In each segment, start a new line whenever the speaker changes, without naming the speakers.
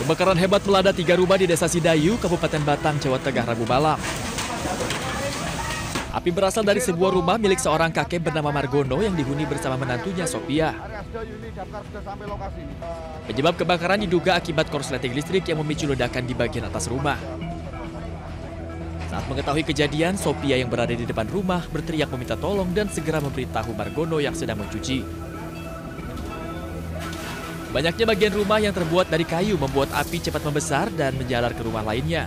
Kebakaran hebat melanda 3 rumah di Desa Sidayu, Kabupaten Batang, Jawa Tengah, Rabu malam. Api berasal dari sebuah rumah milik seorang kakek bernama Margono yang dihuni bersama menantunya Sophia. Penyebab kebakaran diduga akibat korsleting listrik yang memicu ledakan di bagian atas rumah. Saat mengetahui kejadian, Sophia yang berada di depan rumah berteriak meminta tolong dan segera memberitahu Margono yang sedang mencuci. Banyaknya bagian rumah yang terbuat dari kayu membuat api cepat membesar dan menjalar ke rumah lainnya.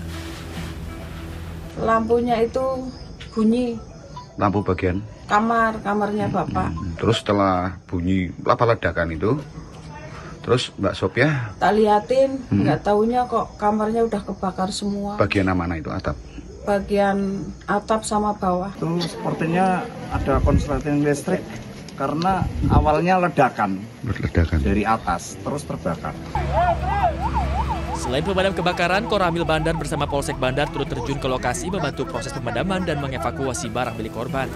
Lampunya itu bunyi.
Lampu bagian?
Kamarnya Bapak.
Terus setelah bunyi apa ledakan itu, terus Mbak Sophia?
Tak liatin, nggak taunya kok kamarnya udah kebakar semua.
Bagian mana itu, atap?
Bagian atap sama bawah.
Itu sepertinya ada korsleting listrik. Karena awalnya ledakan dari atas, terus terbakar.
Selain pemadam kebakaran, Koramil Bandar bersama Polsek Bandar turut terjun ke lokasi membantu proses pemadaman dan mengevakuasi barang milik korban.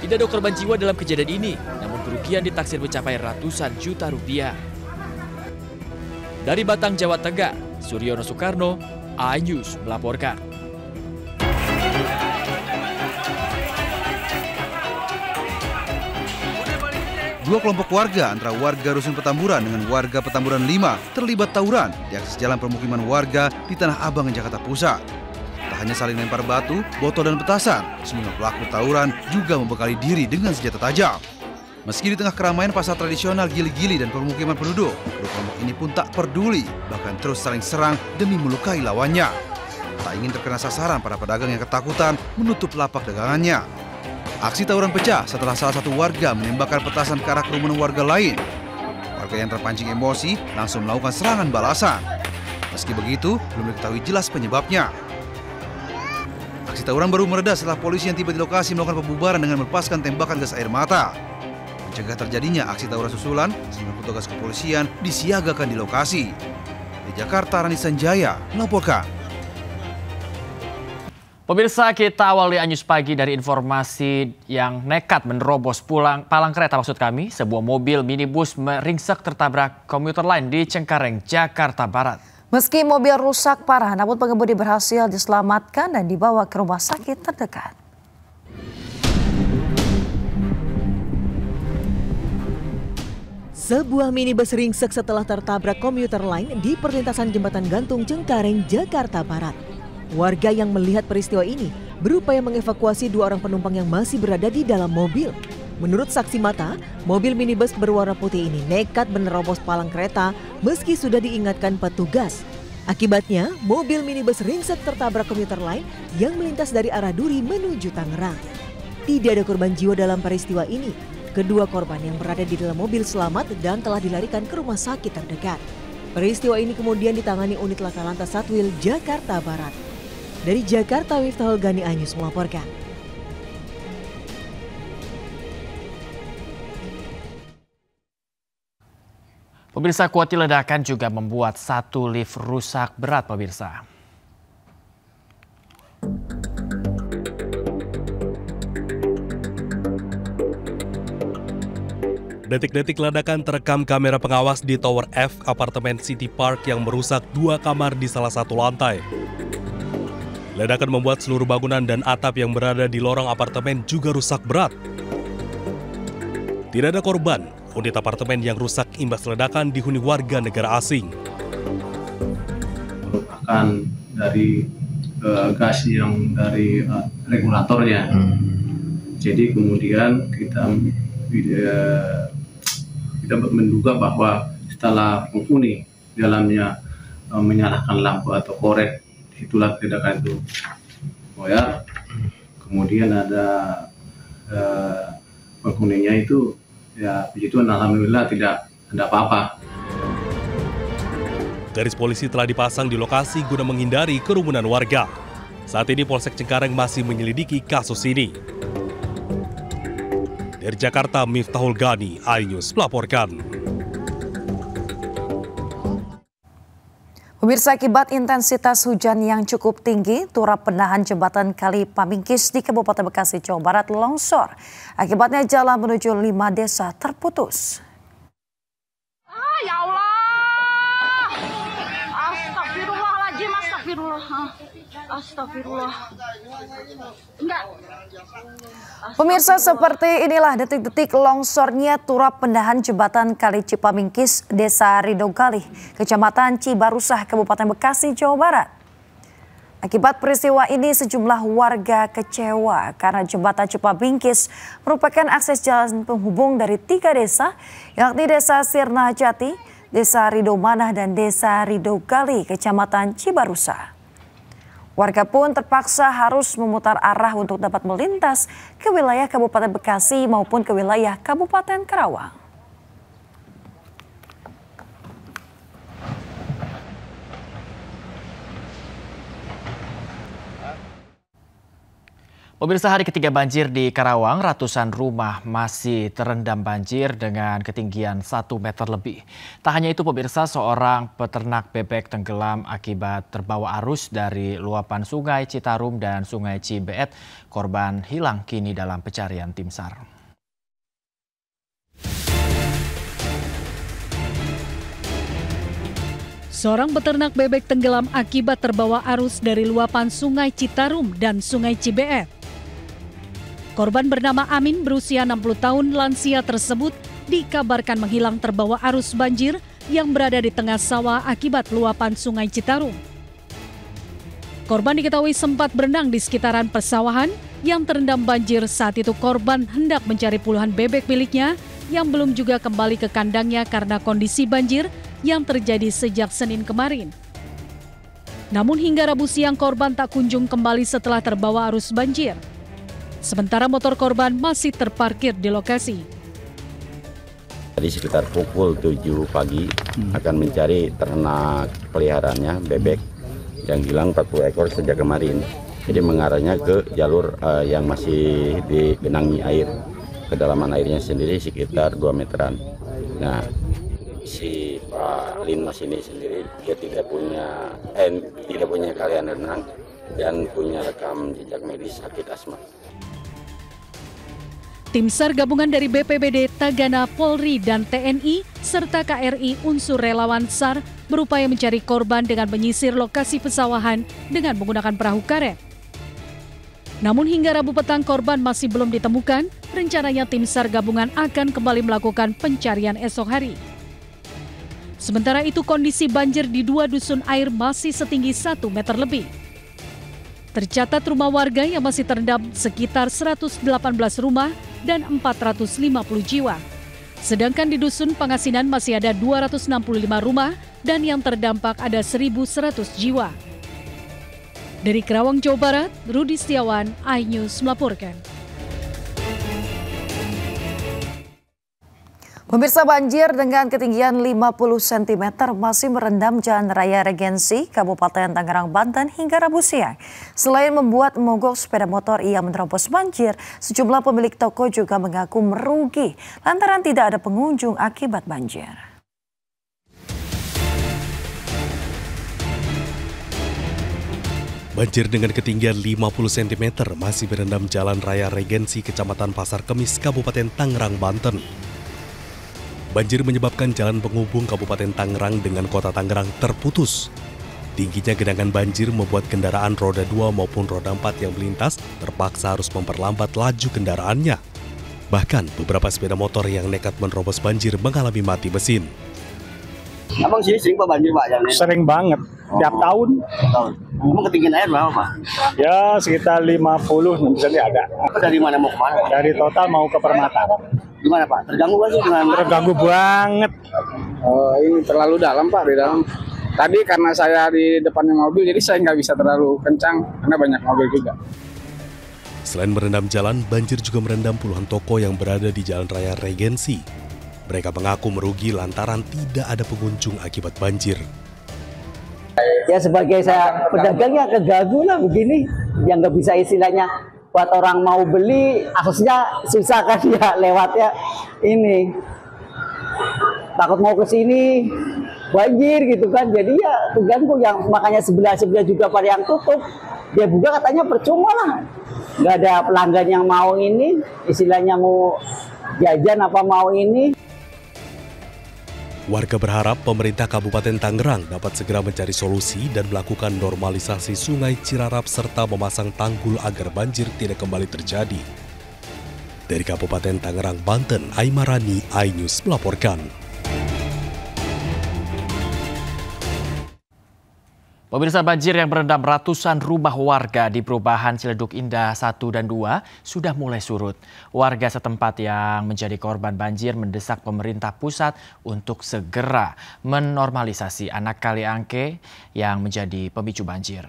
Tidak ada korban jiwa dalam kejadian ini, namun kerugian ditaksir mencapai ratusan juta rupiah. Dari Batang, Jawa Tengah, Suryono Soekarno, iNews melaporkan.
Dua kelompok warga antara warga Rusun Petamburan dengan warga Petamburan 5 terlibat tawuran di akses jalan permukiman warga di Tanah Abang, Jakarta Pusat. Tak hanya saling lempar batu, botol dan petasan, semua pelaku tawuran juga membekali diri dengan senjata tajam. Meski di tengah keramaian pasar tradisional Gili-Gili dan permukiman penduduk, kedua kelompok ini pun tak peduli, bahkan terus saling serang demi melukai lawannya. Tak ingin terkena sasaran, para pedagang yang ketakutan menutup lapak dagangannya. Aksi tawuran pecah setelah salah satu warga menembakkan petasan ke arah kerumunan warga lain. Warga yang terpancing emosi langsung melakukan serangan balasan. Meski begitu, belum diketahui jelas penyebabnya. Aksi tawuran baru mereda setelah polisi yang tiba di lokasi melakukan pembubaran dengan melepaskan tembakan gas air mata. Mencegah terjadinya aksi tawuran susulan, sejumlah petugas kepolisian disiagakan di lokasi. Di Jakarta, Rani Sanjaya melaporkan.
Pemirsa, kita awali iNews pagi dari informasi yang nekat menerobos palang kereta sebuah mobil minibus meringsek tertabrak komuter lain di Cengkareng, Jakarta Barat.
Meski mobil rusak parah, namun pengemudi berhasil diselamatkan dan dibawa ke rumah sakit terdekat.
Sebuah minibus ringsek setelah tertabrak komuter lain di perlintasan Jembatan Gantung Cengkareng, Jakarta Barat. Warga yang melihat peristiwa ini berupaya mengevakuasi 2 orang penumpang yang masih berada di dalam mobil. Menurut saksi mata, mobil minibus berwarna putih ini nekat menerobos palang kereta meski sudah diingatkan petugas. Akibatnya, mobil minibus ringsek tertabrak komuter lain yang melintas dari arah Duri menuju Tangerang. Tidak ada korban jiwa dalam peristiwa ini. Kedua korban yang berada di dalam mobil selamat dan telah dilarikan ke rumah sakit terdekat. Peristiwa ini kemudian ditangani unit Laka Lantas Satwil Jakarta Barat. Dari Jakarta, Miftahul Gani, iNews melaporkan.
Pemirsa, kuati ledakan juga membuat 1 lift rusak berat, pemirsa. Detik-detik ledakan terekam kamera pengawas di Tower F apartemen City Park yang merusak 2 kamar di salah satu lantai. Ledakan membuat seluruh bangunan dan atap yang berada di lorong apartemen juga rusak berat. Tidak ada korban, unit apartemen yang rusak imbas ledakan dihuni warga negara asing.
Merupakan dari gas yang dari regulatornya. Jadi kemudian kita menduga bahwa setelah penghuni dalamnya menyalakan lampu atau korek, itulah ledakan itu. Ya. Kemudian ada penghuninya itu, ya begitu, alhamdulillah tidak ada apa-apa.
Garis polisi telah dipasang di lokasi guna menghindari kerumunan warga. Saat ini Polsek Cengkareng masih menyelidiki kasus ini. Dari Jakarta, Miftahul Gani, iNews melaporkan.
Pemirsa, akibat intensitas hujan yang cukup tinggi, turap penahan jembatan Kali Pamingkis di Kabupaten Bekasi, Jawa Barat longsor. Akibatnya jalan menuju 5 desa terputus.
Ya Allah. Astagfirullah. Enggak.
Pemirsa, seperti inilah detik-detik longsornya turap pendahan jembatan Kali Cipamingkis, Desa Ridoggali, Kecamatan Cibarusah, Kabupaten Bekasi, Jawa Barat. Akibat peristiwa ini sejumlah warga kecewa karena jembatan Cipamingkis merupakan akses jalan penghubung dari 3 desa, yakni Desa Sirna Jati, Desa Ridomanah, dan Desa Ridoggali, Kecamatan Cibarusah. Warga pun terpaksa harus memutar arah untuk dapat melintas ke wilayah Kabupaten Bekasi maupun ke wilayah Kabupaten Karawang.
Pemirsa, hari ketiga banjir di Karawang, ratusan rumah masih terendam banjir dengan ketinggian 1 meter lebih. Tak hanya itu pemirsa, seorang peternak bebek tenggelam akibat terbawa arus dari luapan Sungai Citarum dan Sungai Cibeet. Korban hilang kini dalam pencarian tim SAR.
Seorang peternak bebek tenggelam akibat terbawa arus dari luapan Sungai Citarum dan Sungai Cibeet. Korban bernama Amin berusia 60 tahun lansia tersebut dikabarkan menghilang terbawa arus banjir yang berada di tengah sawah akibat luapan Sungai Citarum. Korban diketahui sempat berenang di sekitaran persawahan yang terendam banjir. Saat itu korban hendak mencari puluhan bebek miliknya yang belum juga kembali ke kandangnya karena kondisi banjir yang terjadi sejak Senin kemarin. Namun hingga Rabu siang korban tak kunjung kembali setelah terbawa arus banjir. Sementara motor korban masih terparkir di lokasi.
Tadi sekitar pukul 7 pagi akan mencari ternak peliharaannya bebek yang hilang 40 ekor sejak kemarin. Jadi mengarahnya ke jalur yang masih digenangi air. Kedalaman airnya sendiri sekitar 2 meteran. Nah, si Pak Linmas ini sendiri dia tidak punya keahlian renang dan punya rekam jejak medis sakit asma.
Tim SAR gabungan dari BPBD, Tagana, Polri, dan TNI, serta KRI unsur relawan SAR berupaya mencari korban dengan menyisir lokasi pesawahan dengan menggunakan perahu karet. Namun hingga Rabu petang korban masih belum ditemukan, rencananya tim SAR gabungan akan kembali melakukan pencarian esok hari. Sementara itu kondisi banjir di 2 dusun air masih setinggi 1 meter lebih. Tercatat rumah warga yang masih terendam sekitar 118 rumah dan 450 jiwa. Sedangkan di Dusun Pangasinan masih ada 265 rumah dan yang terdampak ada 1.100 jiwa. Dari Karawang, Jawa Barat, Rudi Setiawan, iNews melaporkan.
Pemirsa, banjir dengan ketinggian 50 cm masih merendam Jalan Raya Regensi, Kabupaten Tangerang, Banten hingga Rabu siang. Selain membuat mogok sepeda motor yang menerobos banjir, sejumlah pemilik toko juga mengaku merugi lantaran tidak ada pengunjung akibat banjir.
Banjir dengan ketinggian 50 cm masih merendam Jalan Raya Regensi, Kecamatan Pasar Kemis, Kabupaten Tangerang, Banten. Banjir menyebabkan jalan penghubung Kabupaten Tangerang dengan Kota Tangerang terputus. Tingginya genangan banjir membuat kendaraan roda 2 maupun roda 4 yang melintas terpaksa harus memperlambat laju kendaraannya. Bahkan beberapa sepeda motor yang nekat menerobos banjir mengalami mati mesin.
Abang sini sering Pak banjir Pak jalannya?
Sering banget, tiap tahun.
Emang ketinggian air berapa Pak?
Ya sekitar 50 misalnya ada.
Dari mana mau kemana?
Dari Total mau ke Permata.
Gimana Pak? Terganggu nggak sih?
Terganggu banget.
Oh, ini terlalu dalam Pak, di dalam. Tadi karena saya di depannya mobil, jadi saya nggak bisa terlalu kencang karena banyak mobil juga.
Selain merendam jalan, banjir juga merendam puluhan toko yang berada di Jalan Raya Regensi. Mereka mengaku merugi lantaran tidak ada pengunjung akibat banjir.
Ya sebagai saya pedagang ya keganggu lah begini, yang nggak bisa istilahnya buat orang mau beli aksesnya susah kan ya lewatnya ini. Takut mau ke sini banjir gitu kan, jadi ya terganggu yang makanya sebelah juga pada yang tutup. Dia buka katanya percuma lah, nggak ada pelanggan yang mau ini, istilahnya mau jajan apa mau ini.
Warga berharap pemerintah Kabupaten Tangerang dapat segera mencari solusi dan melakukan normalisasi Sungai Cirarap serta memasang tanggul agar banjir tidak kembali terjadi. Dari Kabupaten Tangerang, Banten, Aimarani, iNews melaporkan.
Pemirsa, banjir yang merendam ratusan rumah warga di perubahan Ciledug Indah 1 dan 2 sudah mulai surut. Warga setempat yang menjadi korban banjir mendesak pemerintah pusat untuk segera menormalisasi anak kali angke yang menjadi pemicu banjir.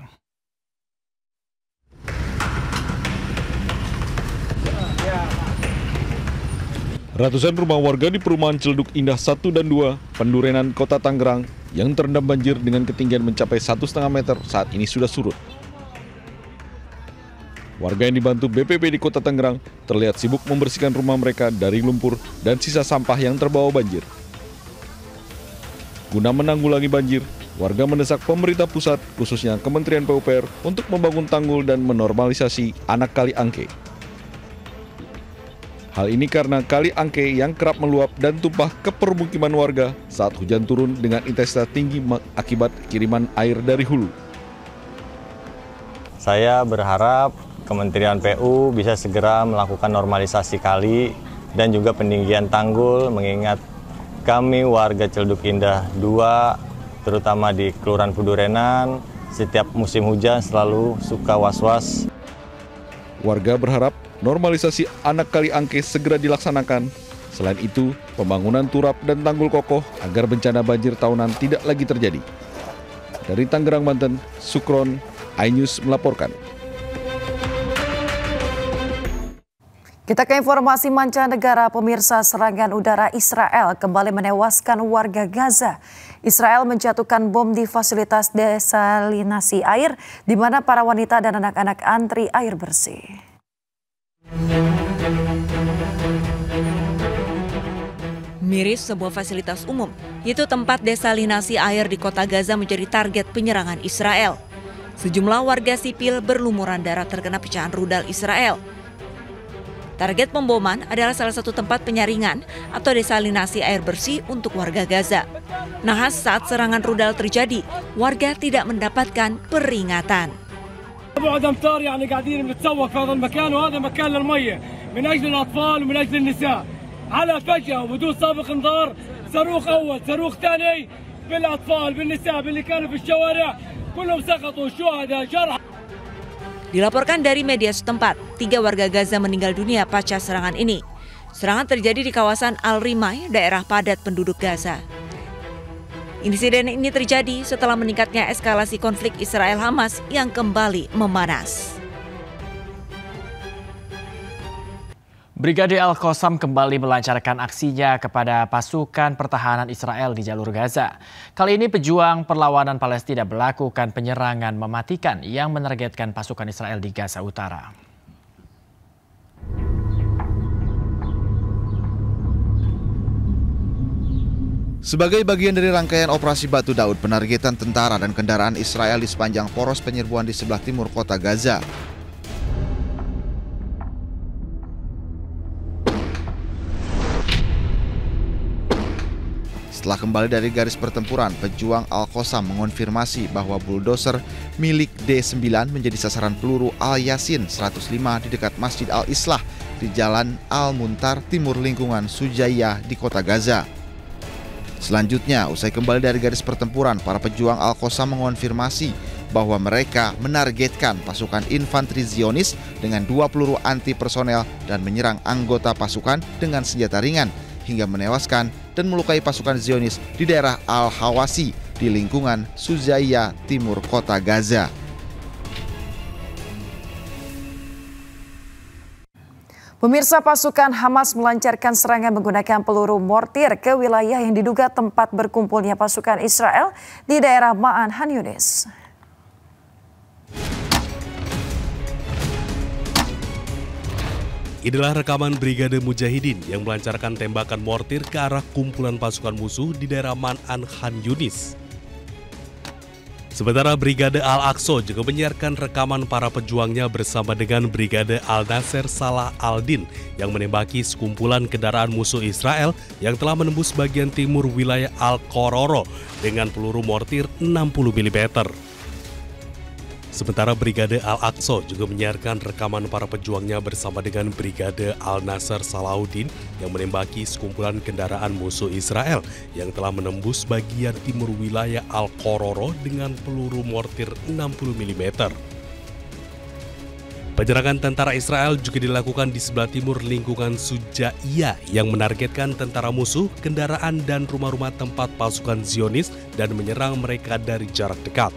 Ratusan rumah warga di perumahan Ciledug Indah 1 dan 2, Pendurenan, Kota Tangerang, yang terendam banjir dengan ketinggian mencapai 1,5 meter saat ini sudah surut. Warga yang dibantu BPBD Kota Tangerang terlihat sibuk membersihkan rumah mereka dari lumpur dan sisa sampah yang terbawa banjir. Guna menanggulangi banjir, warga mendesak pemerintah pusat, khususnya Kementerian PUPR, untuk membangun tanggul dan menormalisasi anak kali angke. Hal ini karena kali angke yang kerap meluap dan tumpah ke permukiman warga saat hujan turun dengan intensitas tinggi akibat kiriman air dari hulu.
Saya berharap Kementerian PU bisa segera melakukan normalisasi kali dan juga peninggian tanggul, mengingat kami warga Ciledug Indah 2, terutama di Kelurahan Pendurenan, setiap musim hujan selalu suka was-was.
Warga berharap normalisasi anak kali angke segera dilaksanakan. Selain itu, pembangunan turap dan tanggul kokoh agar bencana banjir tahunan tidak lagi terjadi. Dari Tangerang, Banten, Sukron, iNews melaporkan.
Kita ke informasi mancanegara, pemirsa. Serangan udara Israel kembali menewaskan warga Gaza. Israel menjatuhkan bom di fasilitas desalinasi air, di mana para wanita dan anak-anak antri air bersih.
Miris sebuah fasilitas umum, yaitu tempat desalinasi air di kota Gaza, menjadi target penyerangan Israel. Sejumlah warga sipil berlumuran darah terkena pecahan rudal Israel. Target pemboman adalah salah satu tempat penyaringan atau desalinasi air bersih untuk warga Gaza. Nahas saat serangan rudal terjadi, warga tidak mendapatkan peringatan.
بعد امتار يعني قاعدين بنتسوق في هذا المكان وهذا مكان للميه من اجل الاطفال ومن اجل النساء على فجأة وبدون سابق انذار صاروخ اول صاروخ ثاني بالاطفال بالنساء باللي كانوا في الشوارع كلهم سقطوا شهداء جرحى.
Dilaporkan dari media setempat, 3 warga Gaza meninggal dunia pasca serangan ini. Serangan terjadi di kawasan Al-Rimai, daerah padat penduduk Gaza. Insiden ini terjadi setelah meningkatnya eskalasi konflik Israel-Hamas yang kembali memanas.
Brigade Al-Qassam kembali melancarkan aksinya kepada pasukan pertahanan Israel di jalur Gaza. Kali ini pejuang perlawanan Palestina melakukan penyerangan mematikan yang menargetkan pasukan Israel di Gaza Utara.
Sebagai bagian dari rangkaian operasi Batu Daud, penargetan tentara dan kendaraan Israel di sepanjang poros penyerbuan di sebelah timur kota Gaza. Setelah kembali dari garis pertempuran, pejuang Al-Qassam mengonfirmasi bahwa bulldozer milik D9 menjadi sasaran peluru Al-Yasin 105 di dekat Masjid Al-Islah di Jalan Al-Muntar, timur lingkungan Sujaya di kota Gaza. Selanjutnya, usai kembali dari garis pertempuran, para pejuang Al-Qassam mengonfirmasi bahwa mereka menargetkan pasukan infanteri Zionis dengan 2 peluru anti personel dan menyerang anggota pasukan dengan senjata ringan hingga menewaskan dan melukai pasukan Zionis di daerah Al-Hawasi di lingkungan Sujaya, timur kota Gaza.
Pemirsa, pasukan Hamas melancarkan serangan menggunakan peluru mortir ke wilayah yang diduga tempat berkumpulnya pasukan Israel di daerah Ma'an Han Yunis.
Inilah rekaman Brigade Mujahidin yang melancarkan tembakan mortir ke arah kumpulan pasukan musuh di daerah Ma'an Han Yunis. Sementara Brigade Al-Aqsa juga menyiarkan rekaman para pejuangnya bersama dengan Brigade Al-Nasser Salah Al-Din yang menembaki sekumpulan kendaraan musuh Israel yang telah menembus bagian timur wilayah Al-Qororo dengan peluru mortir 60 mm. Sementara Brigade Al-Aqsa juga menyiarkan rekaman para pejuangnya bersama dengan Brigade Al-Nasser Salahuddin yang menembaki sekumpulan kendaraan musuh Israel yang telah menembus bagian timur wilayah Al-Qororo dengan peluru mortir 60 mm. Penyerangan tentara Israel juga dilakukan di sebelah timur lingkungan Sujaiyah yang menargetkan tentara musuh, kendaraan, dan rumah-rumah tempat pasukan Zionis dan menyerang mereka dari jarak dekat.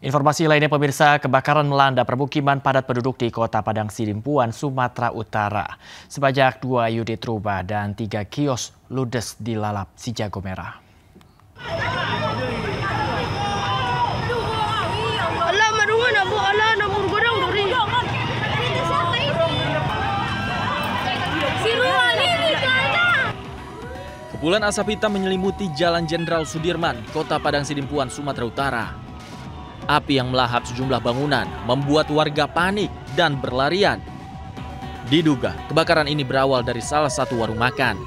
Informasi lainnya pemirsa, kebakaran melanda permukiman padat penduduk di Kota Padang Sidimpuan, Sumatera Utara. Sebanyak 2 unit rumah dan 3 kios ludes dilalap si jago merah.
Kepulan asap hitam menyelimuti Jalan Jenderal Sudirman, Kota Padang Sidimpuan, Sumatera Utara. Api yang melahap sejumlah bangunan membuat warga panik dan berlarian. Diduga kebakaran ini berawal dari salah satu warung makan.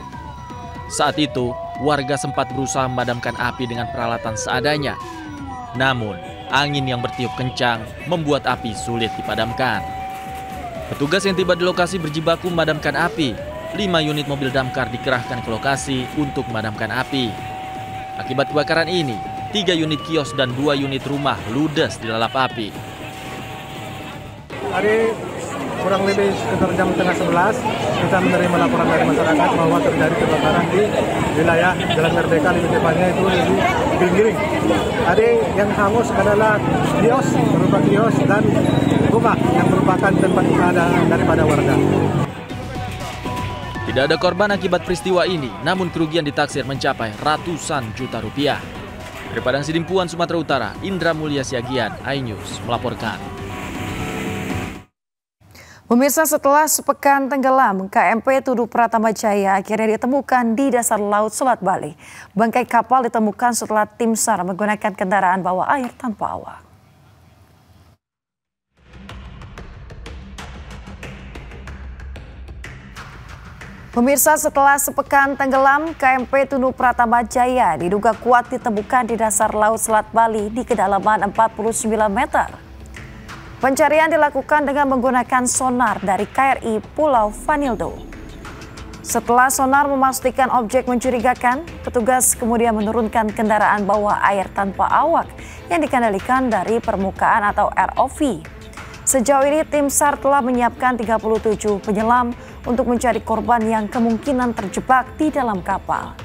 Saat itu, warga sempat berusaha memadamkan api dengan peralatan seadanya. Namun, angin yang bertiup kencang membuat api sulit dipadamkan. Petugas yang tiba di lokasi berjibaku memadamkan api. 5 unit mobil damkar dikerahkan ke lokasi untuk memadamkan api. Akibat kebakaran ini, 3 unit kios dan 2 unit rumah ludes dilalap api.
Tadi kurang lebih sekitar jam 10:30 kita menerima laporan dari masyarakat bahwa terjadi kebakaran di wilayah Jalan Merdeka, lebih tepatnya itu di Giring. Tadi yang hangus adalah kios, berupa kios dan rumah yang merupakan tempat ibadah daripada warga.
Tidak ada korban akibat peristiwa ini, namun kerugian ditaksir mencapai ratusan juta rupiah. Dari Padang Sidimpuan, Sumatera Utara, Indra Mulya Siagian, iNews melaporkan.
Pemirsa, setelah sepekan tenggelam, KMP Tuduh Pratama Jaya akhirnya ditemukan di dasar Laut Selat Bali. Bangkai kapal ditemukan setelah tim SAR menggunakan kendaraan bawah air tanpa awak. Pemirsa, setelah sepekan tenggelam, KMP Tuduh Pratama Jaya diduga kuat ditemukan di dasar Laut Selat Bali di kedalaman 49 meter. Pencarian dilakukan dengan menggunakan sonar dari KRI Pulau Vanildo. Setelah sonar memastikan objek mencurigakan, petugas kemudian menurunkan kendaraan bawah air tanpa awak yang dikendalikan dari permukaan atau ROV. Sejauh ini tim SAR telah menyiapkan 37 penyelam untuk mencari korban yang kemungkinan terjebak di dalam kapal.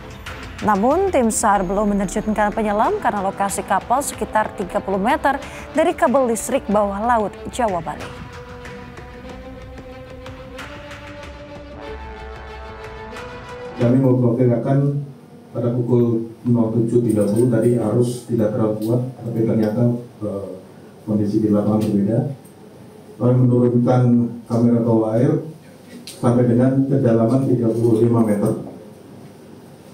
Namun tim SAR belum menerjunkan penyelam karena lokasi kapal sekitar 30 meter dari kabel listrik bawah laut Jawa Bali.
Kami memperkirakan pada pukul 07.30 tadi arus tidak terlalu kuat, tapi ternyata kondisi di lapangan berbeda. Kami menurunkan kamera bawah air sampai dengan kedalaman 35 meter.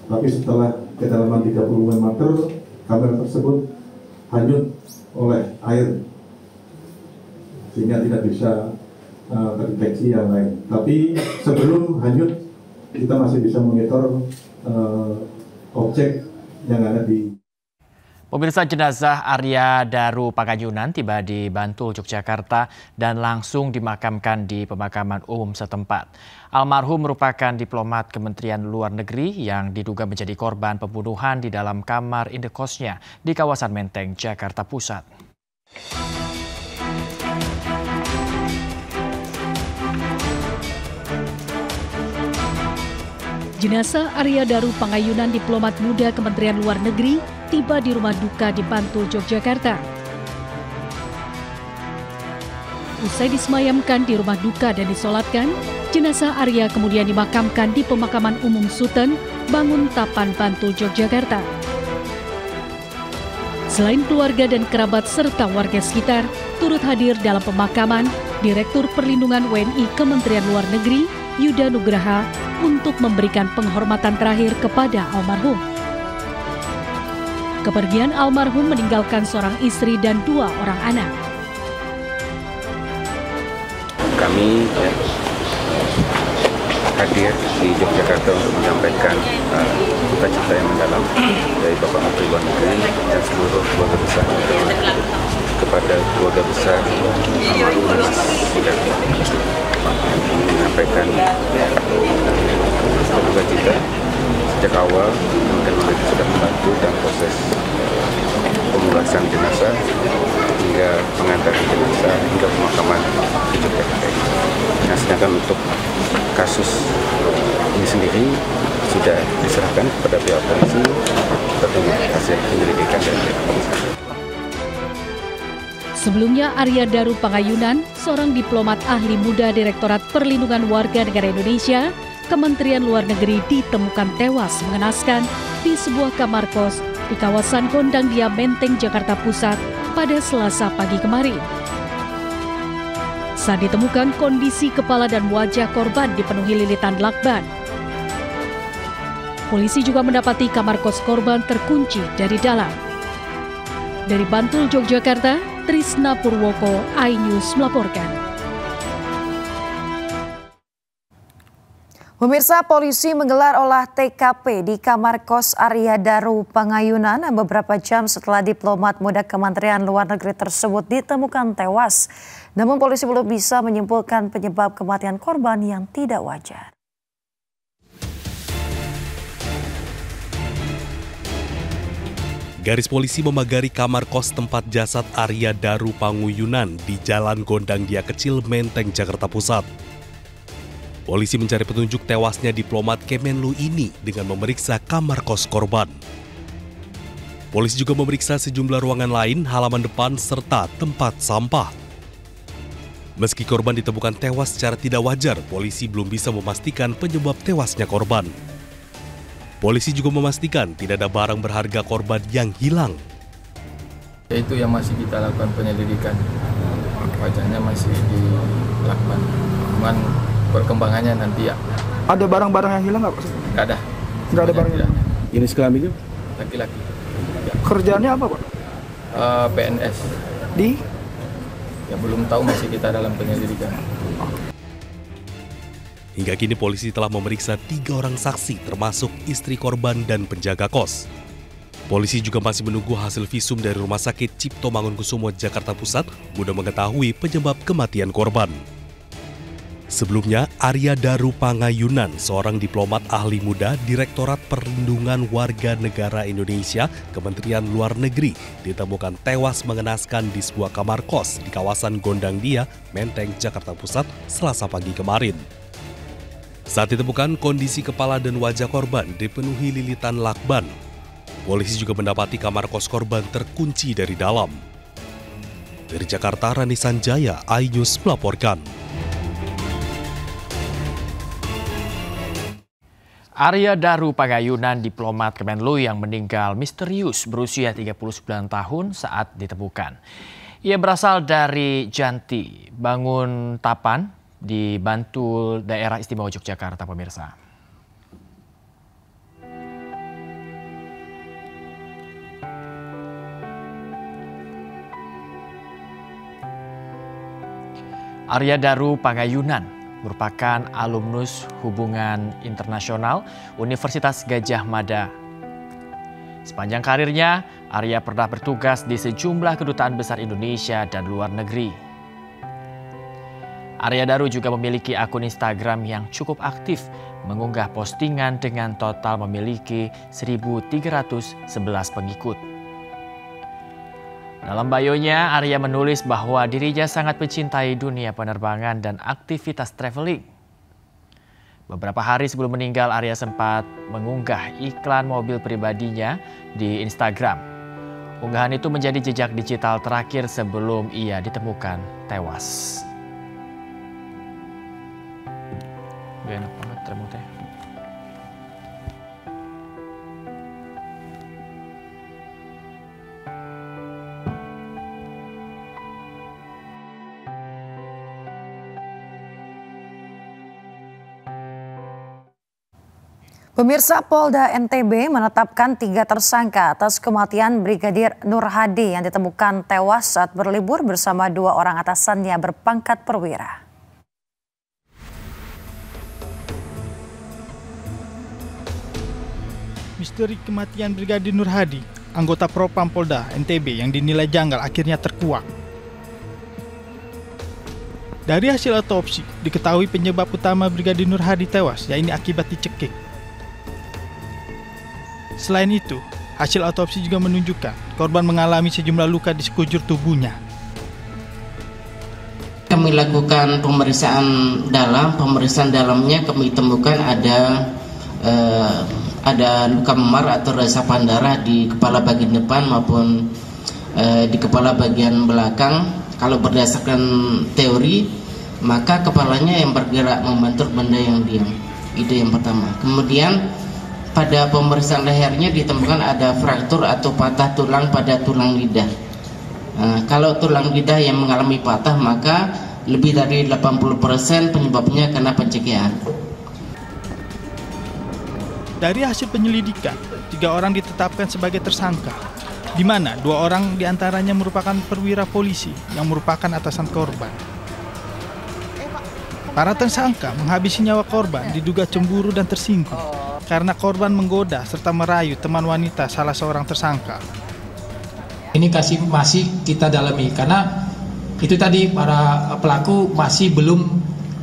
Tapi setelah kedalaman 35 meter, kamera tersebut hanyut oleh air, sehingga tidak bisa terdeteksi yang lain. Tapi sebelum hanyut, kita masih bisa monitor objek yang ada di.
Pemirsa, jenazah Arya Daru Pangayunan tiba di Bantul, Yogyakarta dan langsung dimakamkan di pemakaman umum setempat. Almarhum merupakan diplomat Kementerian Luar Negeri yang diduga menjadi korban pembunuhan di dalam kamar indekosnya di kawasan Menteng, Jakarta Pusat.
Jenazah Arya Daru Pangayunan, diplomat muda Kementerian Luar Negeri, tiba di rumah duka di Bantul, Yogyakarta. Usai disemayamkan di rumah duka dan disolatkan, jenazah Arya kemudian dimakamkan di Pemakaman Umum Suten, Banguntapan, Bantul, Yogyakarta. Selain keluarga dan kerabat serta warga sekitar, turut hadir dalam pemakaman Direktur Perlindungan WNI Kementerian Luar Negeri, Yuda Nugraha, untuk memberikan penghormatan terakhir kepada almarhum. Kepergian almarhum meninggalkan seorang istri dan 2 orang anak.
Kami hadir di Yogyakarta untuk menyampaikan duka cita yang mendalam dari Bapak Menteri Luar Negeri dan seluruh keluarga besar kepada keluarga besar almarhum Mas menyampaikan duka cita sejak awal. Kemudian sudah membantu dalam proses pemulasan jenazah hingga pengantaran jenazah hingga pemakaman di Yogyakarta. Nah, sedangkan untuk kasus ini sendiri sudah diserahkan kepada pihak polisi tertunggu hasil penyelidikan dari pihak polisi.
Sebelumnya, Arya Daru Pangayunan, seorang diplomat ahli muda Direktorat Perlindungan Warga Negara Indonesia, Kementerian Luar Negeri, ditemukan tewas mengenaskan di sebuah kamar kos di kawasan Gondang Dia, Menteng, Jakarta Pusat pada Selasa pagi kemarin. Saat ditemukan, kondisi kepala dan wajah korban dipenuhi lilitan lakban. Polisi juga mendapati kamar kos korban terkunci dari dalam. Dari Bantul, Yogyakarta, Trisna Purwoko, iNews melaporkan.
Pemirsa, polisi menggelar olah TKP di kamar kos Arya Daru Pangayunan beberapa jam setelah diplomat muda Kementerian Luar Negeri tersebut ditemukan tewas. Namun polisi belum bisa menyimpulkan penyebab kematian korban yang tidak wajar.
Garis polisi memagari kamar kos tempat jasad Arya Daru Pangayunan di Jalan Gondang Dia Kecil, Menteng, Jakarta Pusat. Polisi mencari petunjuk tewasnya diplomat Kemenlu ini dengan memeriksa kamar kos korban. Polisi juga memeriksa sejumlah ruangan lain, halaman depan, serta tempat sampah. Meski korban ditemukan tewas secara tidak wajar, polisi belum bisa memastikan penyebab tewasnya korban. Polisi juga memastikan tidak ada barang berharga korban yang hilang.
Itu yang masih kita lakukan penyelidikan. Wajahnya masih dilakukan. Cuman perkembangannya nanti ya.
Ada barang-barang yang hilang nggak Pak?
Nggak ada.
Nggak ada barang hilang.
Jenis kelaminnya? Laki-laki. Ya.
Kerjaannya apa Pak?
PNS.
Di?
Ya belum tahu, masih kita dalam penyelidikan.
Hingga kini polisi telah memeriksa 3 orang saksi termasuk istri korban dan penjaga kos. Polisi juga masih menunggu hasil visum dari Rumah Sakit Cipto Mangunkusumo, Jakarta Pusat guna mengetahui penyebab kematian korban. Sebelumnya, Arya Daru Pangayunan, seorang diplomat ahli muda Direktorat Perlindungan Warga Negara Indonesia, Kementerian Luar Negeri, ditemukan tewas mengenaskan di sebuah kamar kos di kawasan Gondang Dia, Menteng, Jakarta Pusat, Selasa pagi kemarin. Saat ditemukan, kondisi kepala dan wajah korban dipenuhi lilitan lakban. Polisi juga mendapati kamar kos korban terkunci dari dalam. Dari Jakarta, Rani Sanjaya, iNews melaporkan.
Arya Daru Pangayunan, diplomat Kemenlu yang meninggal misterius berusia 39 tahun saat ditemukan. Ia berasal dari Janti, Banguntapan, di Bantul, Daerah Istimewa Yogyakarta, pemirsa. Arya Daru Pangayunan merupakan alumnus Hubungan Internasional Universitas Gadjah Mada. Sepanjang karirnya, Arya pernah bertugas di sejumlah kedutaan besar Indonesia dan luar negeri. Arya Daru juga memiliki akun Instagram yang cukup aktif, mengunggah postingan dengan total memiliki 1.311 pengikut. Dalam bio-nya, Arya menulis bahwa dirinya sangat mencintai dunia penerbangan dan aktivitas traveling. Beberapa hari sebelum meninggal, Arya sempat mengunggah iklan mobil pribadinya di Instagram. Unggahan itu menjadi jejak digital terakhir sebelum ia ditemukan tewas. Gak enak banget remote-nya.
Pemirsa, Polda NTB menetapkan 3 tersangka atas kematian Brigadir Nur Hadi yang ditemukan tewas saat berlibur bersama 2 orang atasannya berpangkat perwira.
Misteri kematian Brigadir Nur Hadi, anggota Propam Polda NTB yang dinilai janggal akhirnya terkuak. Dari hasil otopsi, diketahui penyebab utama Brigadir Nur Hadi tewas, yaitu akibat dicekik. Selain itu, hasil otopsi juga menunjukkan korban mengalami sejumlah luka di sekujur tubuhnya.
Kami lakukan pemeriksaan dalamnya kami temukan ada luka memar atau resapan darah di kepala bagian depan maupun di kepala bagian belakang. Kalau berdasarkan teori, maka kepalanya yang bergerak membentur benda yang diam. Itu yang pertama. Kemudian pada pemeriksaan lehernya ditemukan ada fraktur atau patah tulang pada tulang lidah. Kalau tulang lidah yang mengalami patah, maka lebih dari 80% penyebabnya karena pencegahan.
Dari hasil penyelidikan, 3 orang ditetapkan sebagai tersangka, di mana 2 orang diantaranya merupakan perwira polisi yang merupakan atasan korban. Para tersangka menghabisi nyawa korban diduga cemburu dan tersinggung karena korban menggoda serta merayu teman wanita salah seorang tersangka.
Ini masih kita dalami karena itu tadi para pelaku masih belum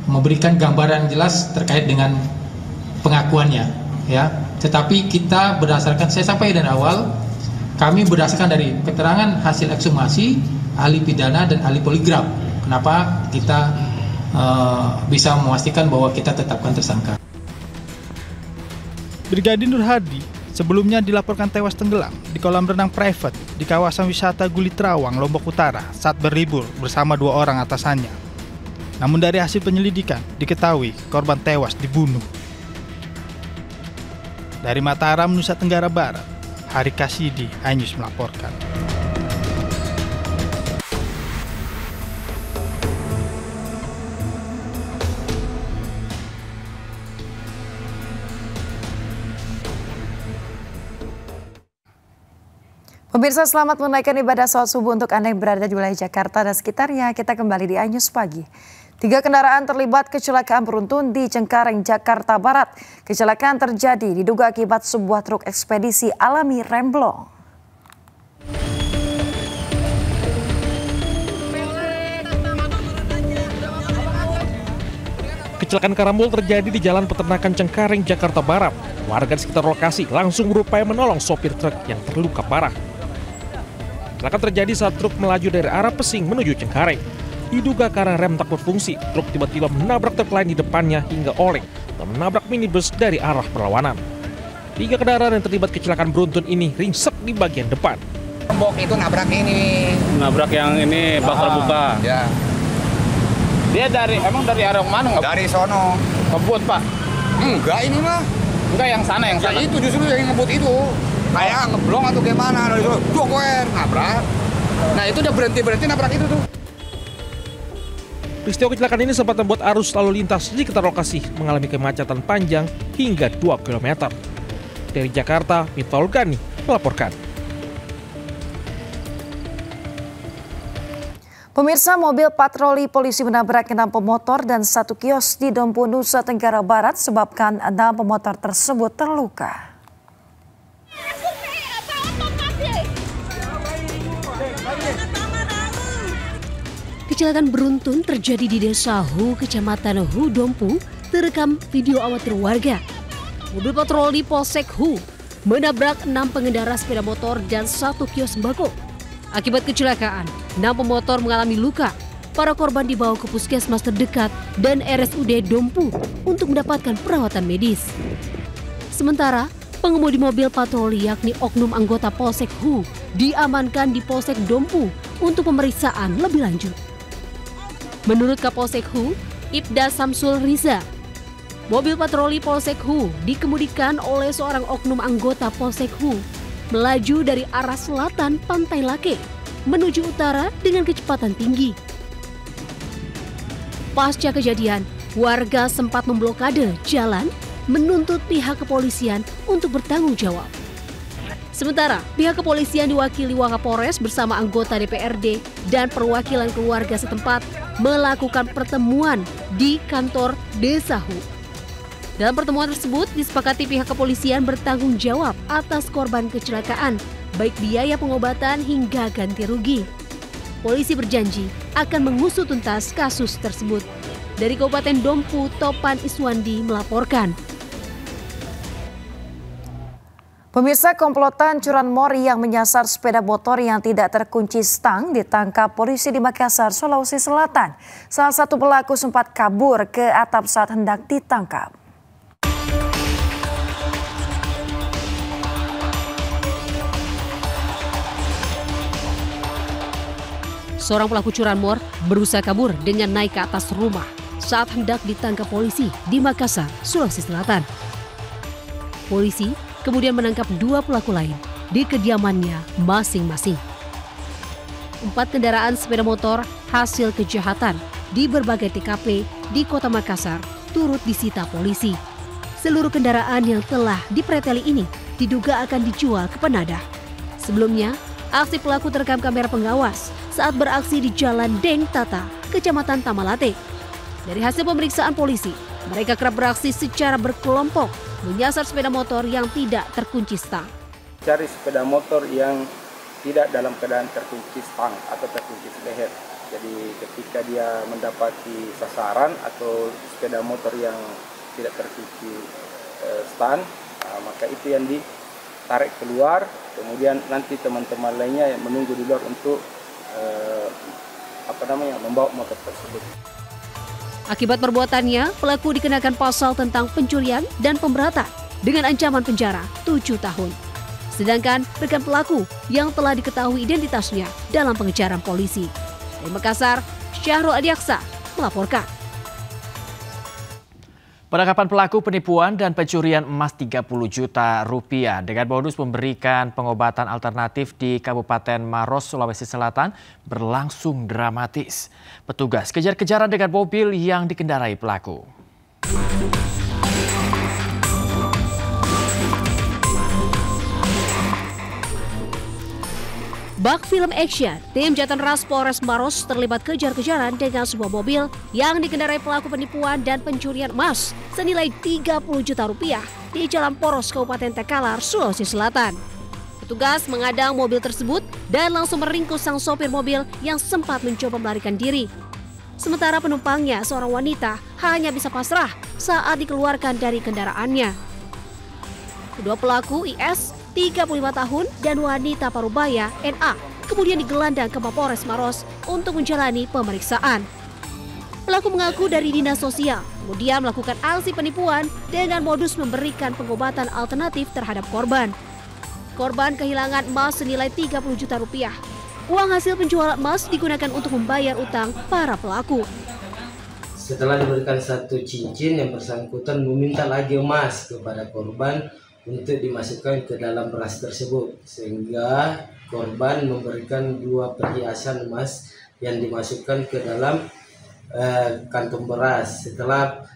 memberikan gambaran jelas terkait dengan pengakuannya, ya. Tetapi kita berdasarkan, saya sampaikan dari awal, kami berdasarkan dari keterangan hasil ekshumasi, ahli pidana dan ahli poligraf. Kenapa kita bisa memastikan bahwa kita tetapkan tersangka.
Brigadir Nur Hadi sebelumnya dilaporkan tewas tenggelam di kolam renang private di kawasan wisata Guli Trawang, Lombok Utara saat berlibur bersama 2 orang atasannya. Namun dari hasil penyelidikan diketahui korban tewas dibunuh. Dari Mataram, Nusa Tenggara Barat, Hari Kasidi, iNews melaporkan.
Pemirsa, selamat menunaikan ibadah salat subuh untuk Anda yang berada di wilayah Jakarta dan sekitarnya. Kita kembali di iNews Pagi. 3 kendaraan terlibat kecelakaan beruntun di Cengkareng, Jakarta Barat. Kecelakaan terjadi diduga akibat sebuah truk ekspedisi alami remblong.
Kecelakaan karambol terjadi di Jalan Peternakan Cengkareng, Jakarta Barat. Warga di sekitar lokasi langsung berupaya menolong sopir truk yang terluka parah. Kecelakaan terjadi saat truk melaju dari arah Pesing menuju Cengkareng. Diduga karena rem tak berfungsi, truk tiba-tiba menabrak truk lain di depannya hingga oleng dan menabrak minibus dari arah berlawanan. 3 kendaraan yang terlibat kecelakaan beruntun ini ringsek di bagian depan.
Rembok itu nabrak ini.
Nabrak yang ini bak terbuka.
Ya.
Dia emang dari arah mana?
Dari sono.
Ngebut, Pak?
Enggak ini mah.
Enggak, yang sana, yang sana.
Ya, itu justru yang ngebut itu. Kayak ngeblong atau gimana, dari situ dokoer nabrak. Nah itu udah berhenti nabrak itu tuh.
Peristiwa kecelakaan ini sempat membuat arus lalu lintas di sekitar lokasi mengalami kemacetan panjang hingga 2 km. Dari Jakarta, Miftahul Gani melaporkan.
Pemirsa, mobil patroli polisi menabrak 6 pemotor dan 1 kios di Dompu, Nusa Tenggara Barat, sebabkan 6 pemotor tersebut terluka.
Kecelakaan beruntun terjadi di Desa Hu, Kecamatan Hu, Dompu, terekam video amatir warga. Mobil patroli Polsek Hu menabrak 6 pengendara sepeda motor dan 1 kios sembako. Akibat kecelakaan, 6 pemotor mengalami luka. Para korban dibawa ke puskesmas terdekat dan RSUD Dompu untuk mendapatkan perawatan medis. Sementara, pengemudi mobil patroli yakni oknum anggota Polsek Hu diamankan di Polsek Dompu untuk pemeriksaan lebih lanjut. Menurut Kapolsek Hu, Ibda Samsul Riza, mobil patroli Polsek Hu dikemudikan oleh seorang oknum anggota Polsek Hu melaju dari arah selatan Pantai Lake menuju utara dengan kecepatan tinggi. Pasca kejadian, warga sempat memblokade jalan
menuntut pihak kepolisian untuk bertanggung jawab. Sementara pihak kepolisian diwakili Wakapolres bersama anggota DPRD dan perwakilan keluarga setempat melakukan pertemuan di kantor Desa Hu. Dalam pertemuan tersebut disepakati pihak kepolisian bertanggung jawab atas korban kecelakaan, baik biaya pengobatan hingga ganti rugi. Polisi berjanji akan mengusut tuntas kasus tersebut. Dari Kabupaten Dompu, Topan Iswandi melaporkan.
Pemirsa, komplotan curanmor yang menyasar sepeda motor yang tidak terkunci stang ditangkap polisi di Makassar, Sulawesi Selatan. Salah satu pelaku sempat kabur ke atap saat hendak ditangkap.
Seorang pelaku curanmor berusaha kabur dengan naik ke atas rumah saat hendak ditangkap polisi di Makassar, Sulawesi Selatan. Polisi kemudian menangkap 2 pelaku lain di kediamannya masing-masing. 4 kendaraan sepeda motor hasil kejahatan di berbagai TKP di Kota Makassar turut disita polisi. Seluruh kendaraan yang telah dipreteli ini diduga akan dijual ke penadah. Sebelumnya, aksi pelaku terekam kamera pengawas saat beraksi di Jalan Deng Tata, Kecamatan Tamalate. Dari hasil pemeriksaan polisi, mereka kerap beraksi secara berkelompok menyasar sepeda motor yang tidak terkunci stang.
Cari sepeda motor yang tidak dalam keadaan terkunci stang atau terkunci leher. Jadi ketika dia mendapati sasaran atau sepeda motor yang tidak terkunci stang, maka itu yang ditarik keluar. Kemudian nanti teman-teman lainnya yang menunggu di luar untuk membawa motor tersebut.
Akibat perbuatannya, pelaku dikenakan pasal tentang pencurian dan pemberatan dengan ancaman penjara 7 tahun. Sedangkan rekan pelaku yang telah diketahui identitasnya dalam pengejaran polisi. Dari Makassar, Syahrul Adiaksa melaporkan.
Penangkapan pelaku penipuan dan pencurian emas 30 juta rupiah dengan bonus memberikan pengobatan alternatif di Kabupaten Maros, Sulawesi Selatan berlangsung dramatis. Petugas kejar-kejaran dengan mobil yang dikendarai pelaku.
Bak film action, tim Jatanras Polres Maros terlibat kejar-kejaran dengan sebuah mobil yang dikendarai pelaku penipuan dan pencurian emas senilai 30 juta rupiah di Jalan Poros, Kabupaten Takalar, Sulawesi Selatan. Petugas mengadang mobil tersebut dan langsung meringkus sang sopir mobil yang sempat mencoba melarikan diri. Sementara penumpangnya, seorang wanita, hanya bisa pasrah saat dikeluarkan dari kendaraannya. Kedua pelaku IS 35 tahun dan wanita Parubaya NA kemudian digelandang ke Mapolres Maros untuk menjalani pemeriksaan. Pelaku mengaku dari dinas sosial, kemudian melakukan aksi penipuan dengan modus memberikan pengobatan alternatif terhadap korban. Korban kehilangan emas senilai 30 juta rupiah. Uang hasil penjualan emas digunakan untuk membayar utang para pelaku.
Setelah diberikan satu cincin, yang bersangkutan meminta lagi emas kepada korban untuk dimasukkan ke dalam beras tersebut, sehingga korban memberikan 2 perhiasan emas yang dimasukkan ke dalam kantong beras. Setelah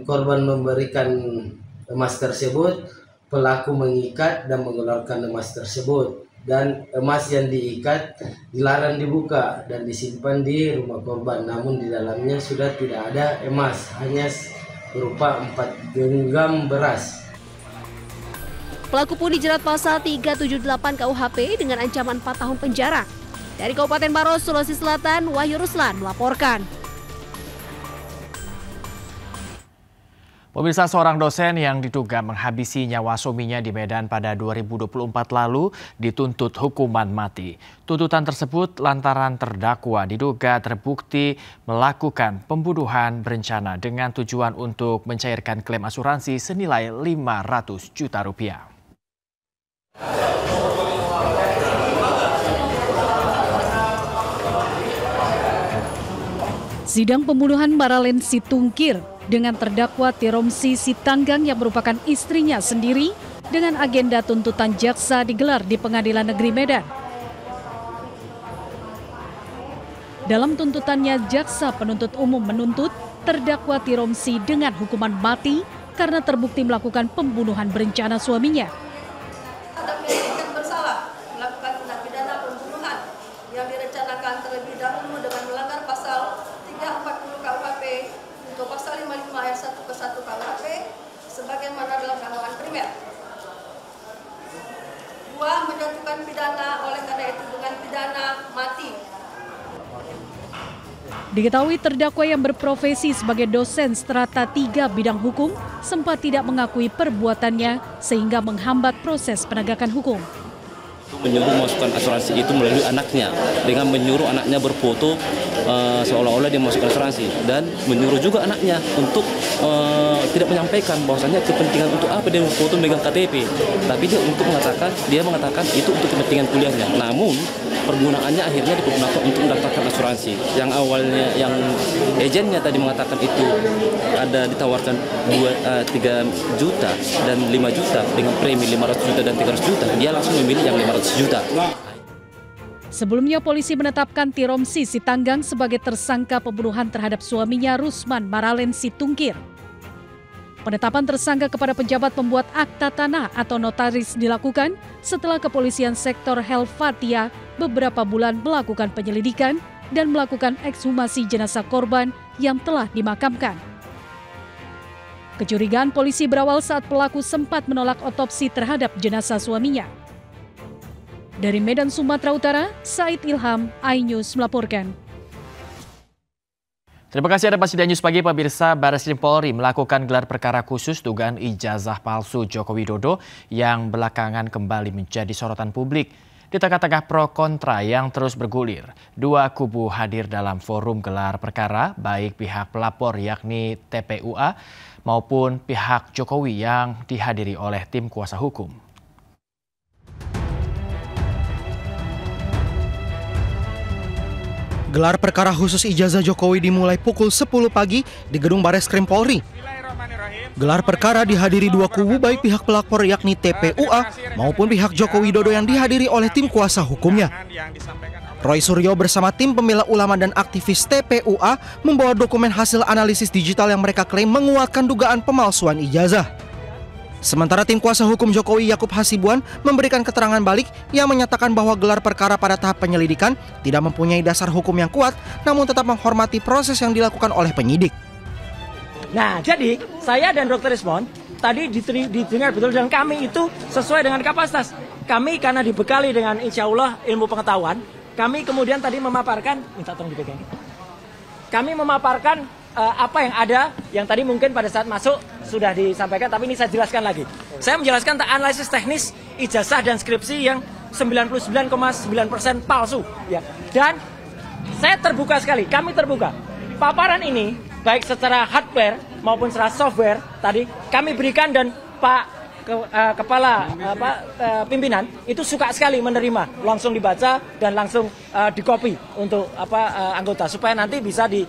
korban memberikan emas tersebut, pelaku mengikat dan mengeluarkan emas tersebut, dan emas yang diikat dilarang dibuka dan disimpan di rumah korban. Namun di dalamnya sudah tidak ada emas, hanya berupa 4 genggam beras.
Pelaku pun dijerat pasal 378 KUHP dengan ancaman 4 tahun penjara. Dari Kabupaten Maros, Sulawesi Selatan, Wahyu Ruslan melaporkan.
Pemirsa, seorang dosen yang diduga menghabisi nyawa suaminya di Medan pada 2024 lalu dituntut hukuman mati. Tuntutan tersebut lantaran terdakwa diduga terbukti melakukan pembunuhan berencana dengan tujuan untuk mencairkan klaim asuransi senilai 500 juta rupiah.
Sidang pembunuhan Maralen Situngkir dengan terdakwa Tiromsi Sitanggang yang merupakan istrinya sendiri dengan agenda tuntutan jaksa digelar di Pengadilan Negeri Medan. Dalam tuntutannya, jaksa penuntut umum menuntut terdakwa Tiromsi dengan hukuman mati karena terbukti melakukan pembunuhan berencana suaminya.
Ada penyelidikan bersalah melakukan tindak pidana pembunuhan yang direncanakan terlebih dahulu dengan melanggar pasal 340 KUHP untuk pasal 55 ayat 1 ke 1 KUHP sebagaimana dalam dakwaan primer. 2. Menjatuhkan pidana oleh karena itu dengan pidana mati.
Diketahui terdakwa yang berprofesi sebagai dosen strata 3 bidang hukum sempat tidak mengakui perbuatannya sehingga menghambat proses penegakan hukum.
Menyuruh masukkan asuransi itu melalui anaknya dengan menyuruh anaknya berfoto seolah-olah dia masukkan asuransi dan menyuruh juga anaknya untuk tidak menyampaikan bahwasannya kepentingan untuk apa dia berfoto megang KTP, tapi dia mengatakan itu untuk kepentingan kuliahnya. Namun pergunaannya akhirnya digunakan untuk mendaftarkan asuransi. Yang awalnya yang agennya tadi mengatakan itu ada ditawarkan 3 juta dan 5 juta dengan premi 500 juta dan 300 juta, dia langsung memilih yang 500 juta.
Sebelumnya polisi menetapkan Tiromsi Sitanggang sebagai tersangka pembunuhan terhadap suaminya Rusman Maralen Situngkir. Penetapan tersangka kepada pejabat pembuat akta tanah atau notaris dilakukan setelah kepolisian sektor Helvatia beberapa bulan melakukan penyelidikan dan melakukan ekshumasi jenazah korban yang telah dimakamkan. Kecurigaan polisi berawal saat pelaku sempat menolak otopsi terhadap jenazah suaminya. Dari Medan, Sumatera Utara, Said Ilham, iNews melaporkan.
Terima kasih Anda masih di News Pagi, pemirsa. Barreskrim Polri melakukan gelar perkara khusus dugaan ijazah palsu Joko Widodo yang belakangan kembali menjadi sorotan publik. Di tengah-tengah pro kontra yang terus bergulir, dua kubu hadir dalam forum gelar perkara, baik pihak pelapor yakni TPUA maupun pihak Jokowi yang dihadiri oleh tim kuasa hukum.
Gelar perkara khusus ijazah Jokowi dimulai pukul 10 pagi di gedung Barreskrim Polri. Gelar perkara dihadiri dua kubu baik pihak pelapor yakni TPUA maupun pihak Joko Widodo yang dihadiri oleh tim kuasa hukumnya. Roy Suryo bersama tim pembela ulama dan aktivis TPUA membawa dokumen hasil analisis digital yang mereka klaim menguatkan dugaan pemalsuan ijazah. Sementara tim kuasa hukum Jokowi Yakub Hasibuan memberikan keterangan balik yang menyatakan bahwa gelar perkara pada tahap penyelidikan tidak mempunyai dasar hukum yang kuat, namun tetap menghormati proses yang dilakukan oleh penyidik.
Nah, jadi saya dan Dr. Rismon tadi didengar betul dan kami itu sesuai dengan kapasitas. Kami karena dibekali dengan insya Allah ilmu pengetahuan, kami kemudian tadi memaparkan, minta tolong dipegang. Kami memaparkan apa yang ada, yang tadi mungkin pada saat masuk sudah disampaikan, tapi ini saya jelaskan lagi. Saya menjelaskan analisis teknis ijazah dan skripsi yang 99,9% palsu. Ya. Dan saya terbuka sekali, kami terbuka. Paparan ini, baik secara hardware maupun secara software, tadi kami berikan dan Pak Kepala pimpinan itu suka sekali menerima, langsung dibaca dan langsung dikopi untuk anggota supaya nanti bisa di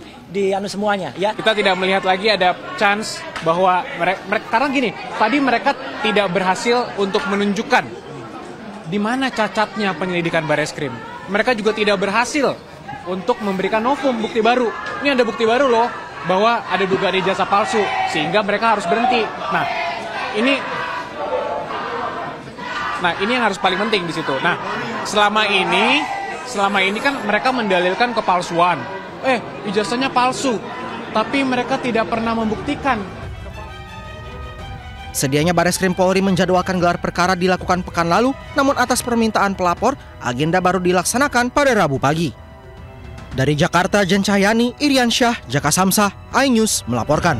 semuanya ya.
Kita tidak melihat lagi ada chance bahwa mereka karena gini, tadi mereka tidak berhasil untuk menunjukkan di mana cacatnya penyelidikan Barreskrim. Mereka juga tidak berhasil untuk memberikan novum bukti baru. Ini ada bukti baru loh bahwa ada dugaan ijazah palsu sehingga mereka harus berhenti. Nah, ini yang harus paling penting di situ. Nah, selama ini kan mereka mendalilkan kepalsuan. Ijazahnya palsu, tapi mereka tidak pernah membuktikan.
Sedianya Barreskrim Polri menjadwalkan gelar perkara dilakukan pekan lalu, namun atas permintaan pelapor, agenda baru dilaksanakan pada Rabu pagi. Dari Jakarta, Jen Cahyani, Irian Syah, Jaka Samsah, iNews melaporkan.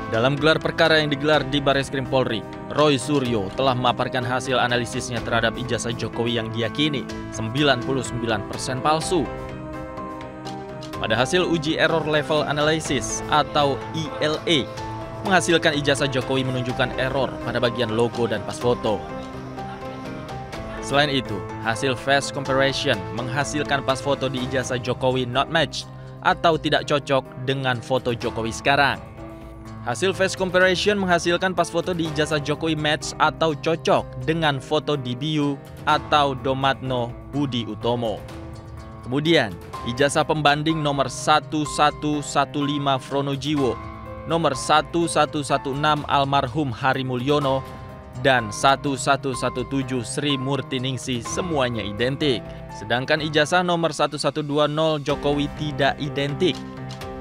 Dalam gelar perkara yang digelar di Barreskrim Polri, Roy Suryo telah memaparkan hasil analisisnya terhadap ijazah Jokowi yang diyakini 99% palsu. Pada hasil uji error level analysis atau ELA, menghasilkan ijazah Jokowi menunjukkan error pada bagian logo dan pas foto. Selain itu, hasil face comparison menghasilkan pas foto di ijazah Jokowi not matched atau tidak cocok dengan foto Jokowi sekarang. Hasil face comparison menghasilkan pas foto di ijazah Jokowi match atau cocok dengan foto di bio atau Domatno Budi Utomo. Kemudian, ijazah pembanding nomor 1115 Fronojiwo, nomor 1116 almarhum Hari Mulyono, dan 1117 Sri Murtiningsih semuanya identik. Sedangkan ijazah nomor 1120 Jokowi tidak identik.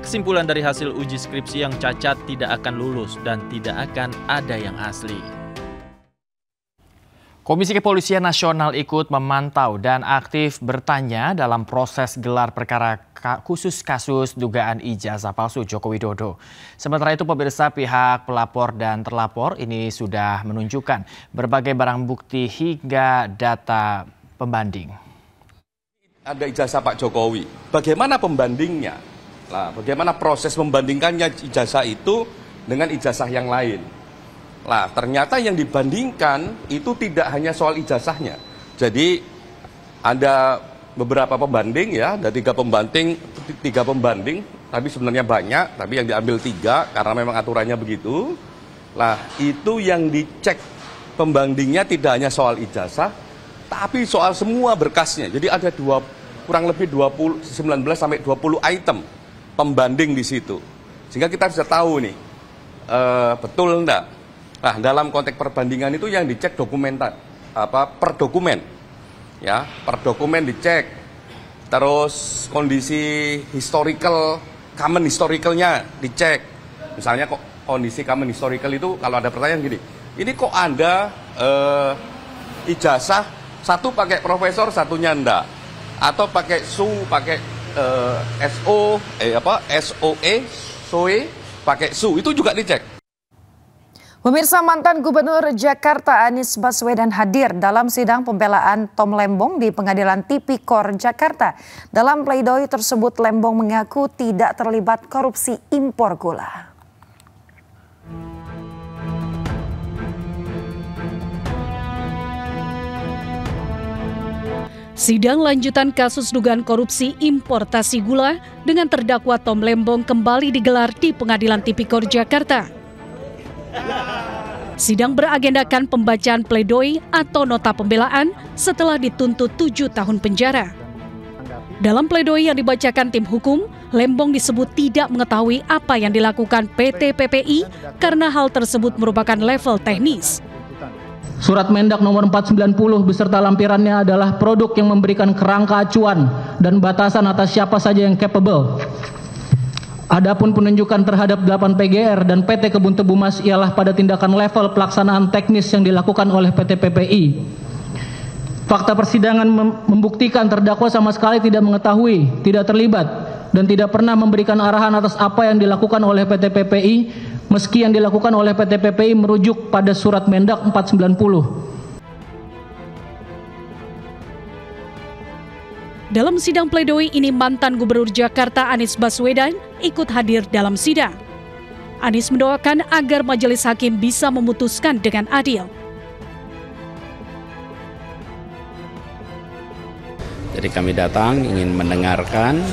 Kesimpulan dari hasil uji skripsi yang cacat tidak akan lulus dan tidak akan ada yang asli.
Komisi Kepolisian Nasional ikut memantau dan aktif bertanya dalam proses gelar perkara khusus kasus dugaan ijazah palsu Joko Widodo. Sementara itu pemirsa, pihak pelapor dan terlapor ini sudah menunjukkan berbagai barang bukti hingga data pembanding.
Ada ijazah Pak Jokowi, bagaimana pembandingnya? Nah, bagaimana proses membandingkannya ijazah itu dengan ijazah yang lain? Nah, ternyata yang dibandingkan itu tidak hanya soal ijazahnya. Jadi ada beberapa pembanding ya, ada tiga pembanding, tapi sebenarnya banyak, tapi yang diambil 3 karena memang aturannya begitu. Nah, itu yang dicek pembandingnya tidak hanya soal ijazah, tapi soal semua berkasnya. Jadi ada kurang lebih 19 sampai 20 item pembanding di situ, sehingga kita bisa tahu nih betul enggak. Nah, dalam konteks perbandingan itu yang dicek per dokumen, ya, per dokumen dicek, terus kondisi common historicalnya dicek. Misalnya kok kondisi common historical itu kalau ada pertanyaan gini, ini kok ada ijazah satu pakai profesor satunya enggak, atau pakai pakai SOE, pakai SU, itu juga dicek.
Pemirsa, mantan Gubernur Jakarta Anies Baswedan hadir dalam sidang pembelaan Tom Lembong di Pengadilan Tipikor Jakarta. Dalam pledoi tersebut, Lembong mengaku tidak terlibat korupsi impor gula.
Sidang lanjutan kasus dugaan korupsi importasi gula dengan terdakwa Tom Lembong kembali digelar di Pengadilan Tipikor Jakarta. Sidang beragendakan pembacaan pledoi atau nota pembelaan setelah dituntut 7 tahun penjara. Dalam pledoi yang dibacakan tim hukum, Lembong disebut tidak mengetahui apa yang dilakukan PT PPI karena hal tersebut merupakan level teknis.
Surat Mendak nomor 490 beserta lampirannya adalah produk yang memberikan kerangka acuan dan batasan atas siapa saja yang capable. Adapun penunjukan terhadap 8 PGR dan PT Kebun Tebu Mas ialah pada tindakan level pelaksanaan teknis yang dilakukan oleh PT PPI. Fakta persidangan membuktikan terdakwa sama sekali tidak mengetahui, tidak terlibat, dan tidak pernah memberikan arahan atas apa yang dilakukan oleh PT PPI, meski yang dilakukan oleh PT PPI merujuk pada Surat Mendak 490.
Dalam sidang pledoi ini, mantan Gubernur Jakarta Anies Baswedan ikut hadir dalam sidang. Anies mendoakan agar majelis hakim bisa memutuskan dengan adil.
Jadi kami datang ingin mendengarkan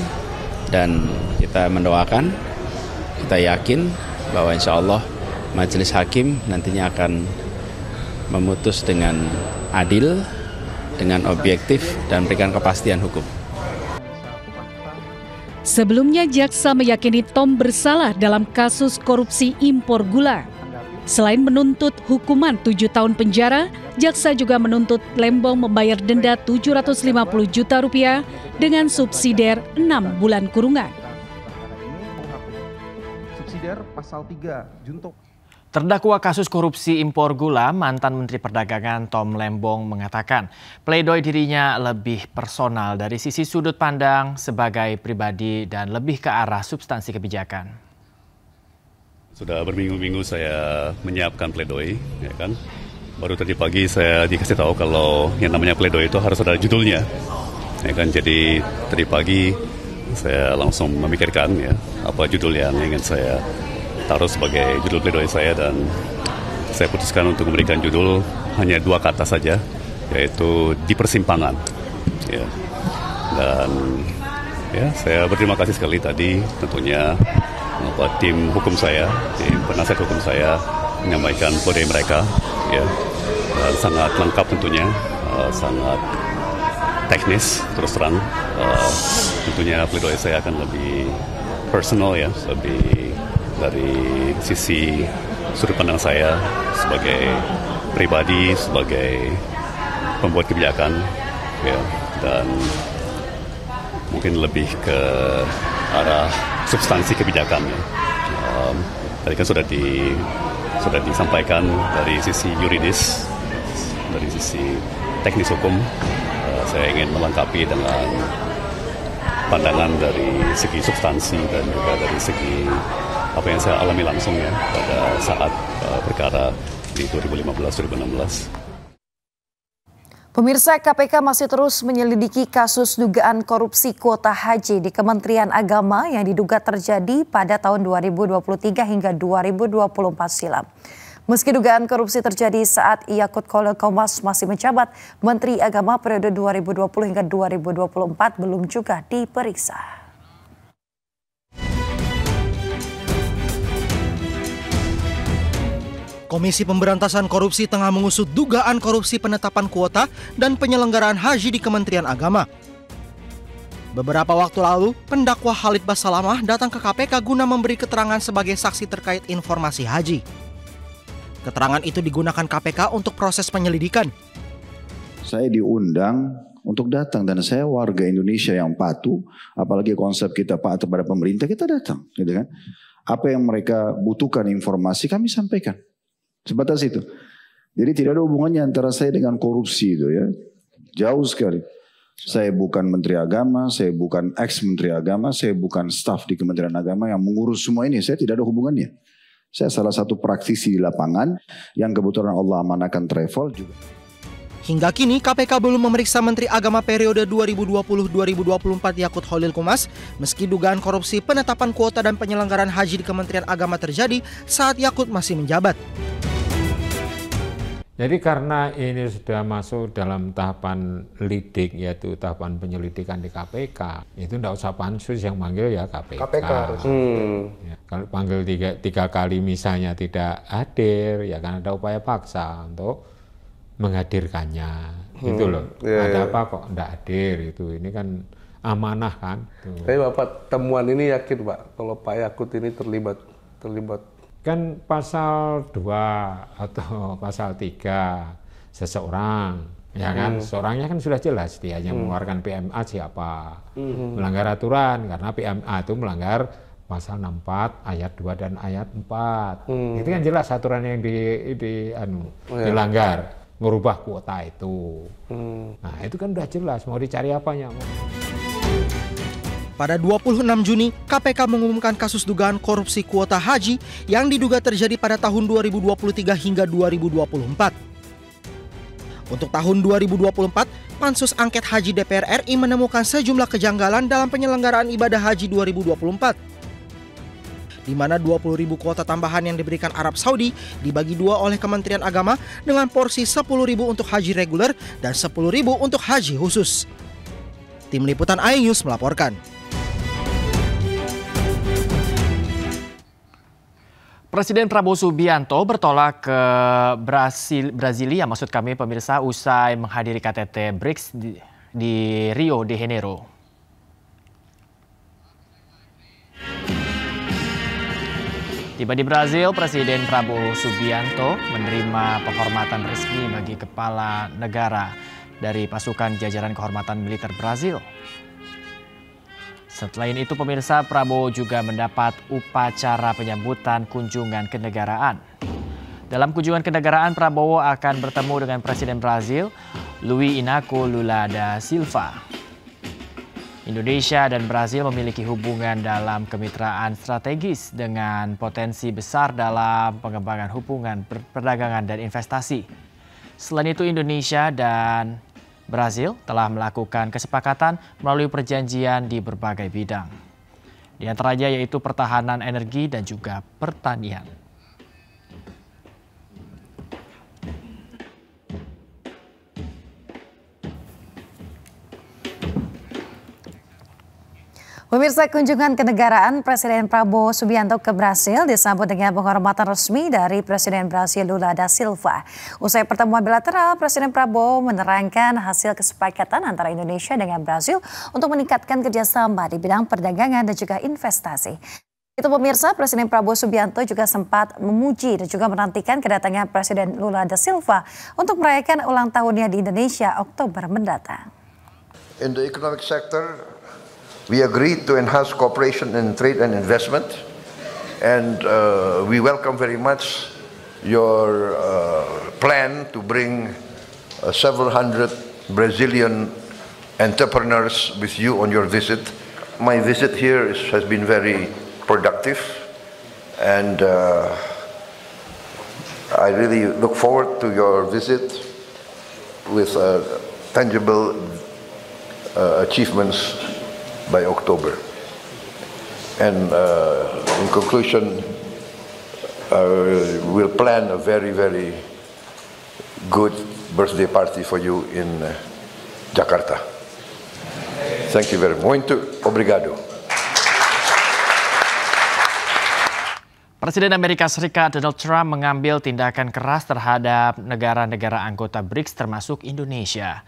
dan kita mendoakan, kita yakin bahwa insya Allah majelis hakim nantinya akan memutus dengan adil, dengan objektif dan memberikan kepastian hukum.
Sebelumnya, jaksa meyakini Tom bersalah dalam kasus korupsi impor gula. Selain menuntut hukuman 7 tahun penjara, jaksa juga menuntut Lembong membayar denda 750 juta rupiah dengan subsidiar 6 bulan kurungan.
Subsidiar pasal 3 Junto.
Terdakwa kasus korupsi impor gula, mantan Menteri Perdagangan Tom Lembong mengatakan pledoi dirinya lebih personal dari sisi sudut pandang sebagai pribadi dan lebih ke arah substansi kebijakan.
Sudah berminggu-minggu saya menyiapkan pledoi, ya kan. Baru tadi pagi saya dikasih tahu kalau yang namanya pledoi itu harus ada judulnya, ya kan. Jadi tadi pagi saya langsung memikirkan ya apa judul yang ingin saya taruh sebagai judul pledoi saya, dan saya putuskan untuk memberikan judul hanya 2 kata saja, yaitu di persimpangan. Ya. Dan ya saya berterima kasih sekali tadi tentunya tim hukum saya, tim penasihat hukum saya menyampaikan pledoi mereka, ya, dan sangat lengkap tentunya, sangat teknis terus terang. Tentunya pledoi saya akan lebih personal ya, lebih dari sisi sudut pandang saya sebagai pribadi, sebagai pembuat kebijakan, ya, dan mungkin lebih ke arah substansi kebijakan. Ya. Tadi kan sudah disampaikan dari sisi yuridis, dari sisi teknis hukum. Saya ingin melengkapi dengan pandangan dari segi substansi dan juga dari segi apa yang saya alami langsung ya pada saat perkara di 2015-2016.
Pemirsa, KPK masih terus menyelidiki kasus dugaan korupsi kuota haji di Kementerian Agama yang diduga terjadi pada tahun 2023 hingga 2024 silam. Meski dugaan korupsi terjadi saat Yakut Khalil Qomas masih menjabat, Menteri Agama periode 2020 hingga 2024 belum juga diperiksa.
Komisi Pemberantasan Korupsi tengah mengusut dugaan korupsi penetapan kuota dan penyelenggaraan haji di Kementerian Agama. Beberapa waktu lalu, pendakwa Khalid Basalamah datang ke KPK guna memberi keterangan sebagai saksi terkait informasi haji. Keterangan itu digunakan KPK untuk proses penyelidikan.
Saya diundang untuk datang dan saya warga Indonesia yang patuh, apalagi konsep kita patuh pada pemerintah, kita datang, gitu kan. Apa yang mereka butuhkan informasi kami sampaikan. Sebatas itu. Jadi tidak ada hubungannya antara saya dengan korupsi itu ya. Jauh sekali. Saya bukan Menteri Agama, saya bukan ex-Menteri Agama, saya bukan staf di Kementerian Agama yang mengurus semua ini. Saya tidak ada hubungannya. Saya salah satu praktisi di lapangan yang kebetulan Allah amanahkan travel juga.
Hingga kini KPK belum memeriksa Menteri Agama periode 2020-2024 Yakut Khalil Qomas meski dugaan korupsi penetapan kuota dan penyelenggaraan haji di Kementerian Agama terjadi saat Yakut masih menjabat.
Jadi karena ini sudah masuk dalam tahapan lidik, yaitu tahapan penyelidikan di KPK, itu tidak usah pansus yang manggil ya KPK. Ya, kalau panggil tiga kali misalnya tidak hadir, ya kan ada upaya paksa untuk menghadirkannya, gitu loh. Ada apa kok tidak hadir itu? Ini kan amanah kan.
Tapi Bapak temuan ini yakin Pak kalau Pak Yakut ini terlibat?
Kan pasal 2 atau pasal 3 seseorang, ya kan, seorangnya kan sudah jelas dia yang mengeluarkan PMA siapa, melanggar aturan karena PMA itu melanggar pasal 64 ayat 2 dan ayat 4, itu kan jelas aturan yang dilanggar, merubah kuota itu, nah itu kan udah jelas mau dicari apanya.
Pada 26 Juni, KPK mengumumkan kasus dugaan korupsi kuota haji yang diduga terjadi pada tahun 2023 hingga 2024. Untuk tahun 2024, Pansus Angket Haji DPR RI menemukan sejumlah kejanggalan dalam penyelenggaraan ibadah haji 2024. Di mana 20.000 kuota tambahan yang diberikan Arab Saudi dibagi dua oleh Kementerian Agama dengan porsi 10.000 untuk haji reguler dan 10.000 untuk haji khusus. Tim Liputan iNews melaporkan.
Presiden Prabowo Subianto bertolak ke Brasilia, maksud kami pemirsa, usai menghadiri KTT BRICS di Rio de Janeiro. Tiba di Brazil, Presiden Prabowo Subianto menerima penghormatan resmi bagi kepala negara dari pasukan jajaran kehormatan militer Brazil. Selain itu pemirsa, Prabowo juga mendapat upacara penyambutan kunjungan kenegaraan. Dalam kunjungan kenegaraan, Prabowo akan bertemu dengan Presiden Brazil, Luiz Inácio Lula da Silva. Indonesia dan Brazil memiliki hubungan dalam kemitraan strategis dengan potensi besar dalam pengembangan hubungan perdagangan dan investasi. Selain itu, Indonesia dan Brazil telah melakukan kesepakatan melalui perjanjian di berbagai bidang. Di antaranya yaitu pertahanan energi dan juga pertanian.
Pemirsa, kunjungan kenegaraan Presiden Prabowo Subianto ke Brasil disambut dengan penghormatan resmi dari Presiden Brasil Lula da Silva. Usai pertemuan bilateral, Presiden Prabowo menerangkan hasil kesepakatan antara Indonesia dengan Brasil untuk meningkatkan kerjasama di bidang perdagangan dan juga investasi. Itu pemirsa, Presiden Prabowo Subianto juga sempat memuji dan juga menantikan kedatangan Presiden Lula da Silva untuk merayakan ulang tahunnya di Indonesia Oktober mendatang.
In the economic sector, we agreed to enhance cooperation in trade and investment, and we welcome very much your plan to bring several hundred Brazilian entrepreneurs with you on your visit. My visit here has been very productive, and I really look forward to your visit with tangible achievements by October. And in conclusion, we'll plan a very, very good birthday party for you in Jakarta. Thank you very much. Muito obrigado.
Presiden Amerika Serikat Donald Trump mengambil tindakan keras terhadap negara-negara anggota BRICS termasuk Indonesia.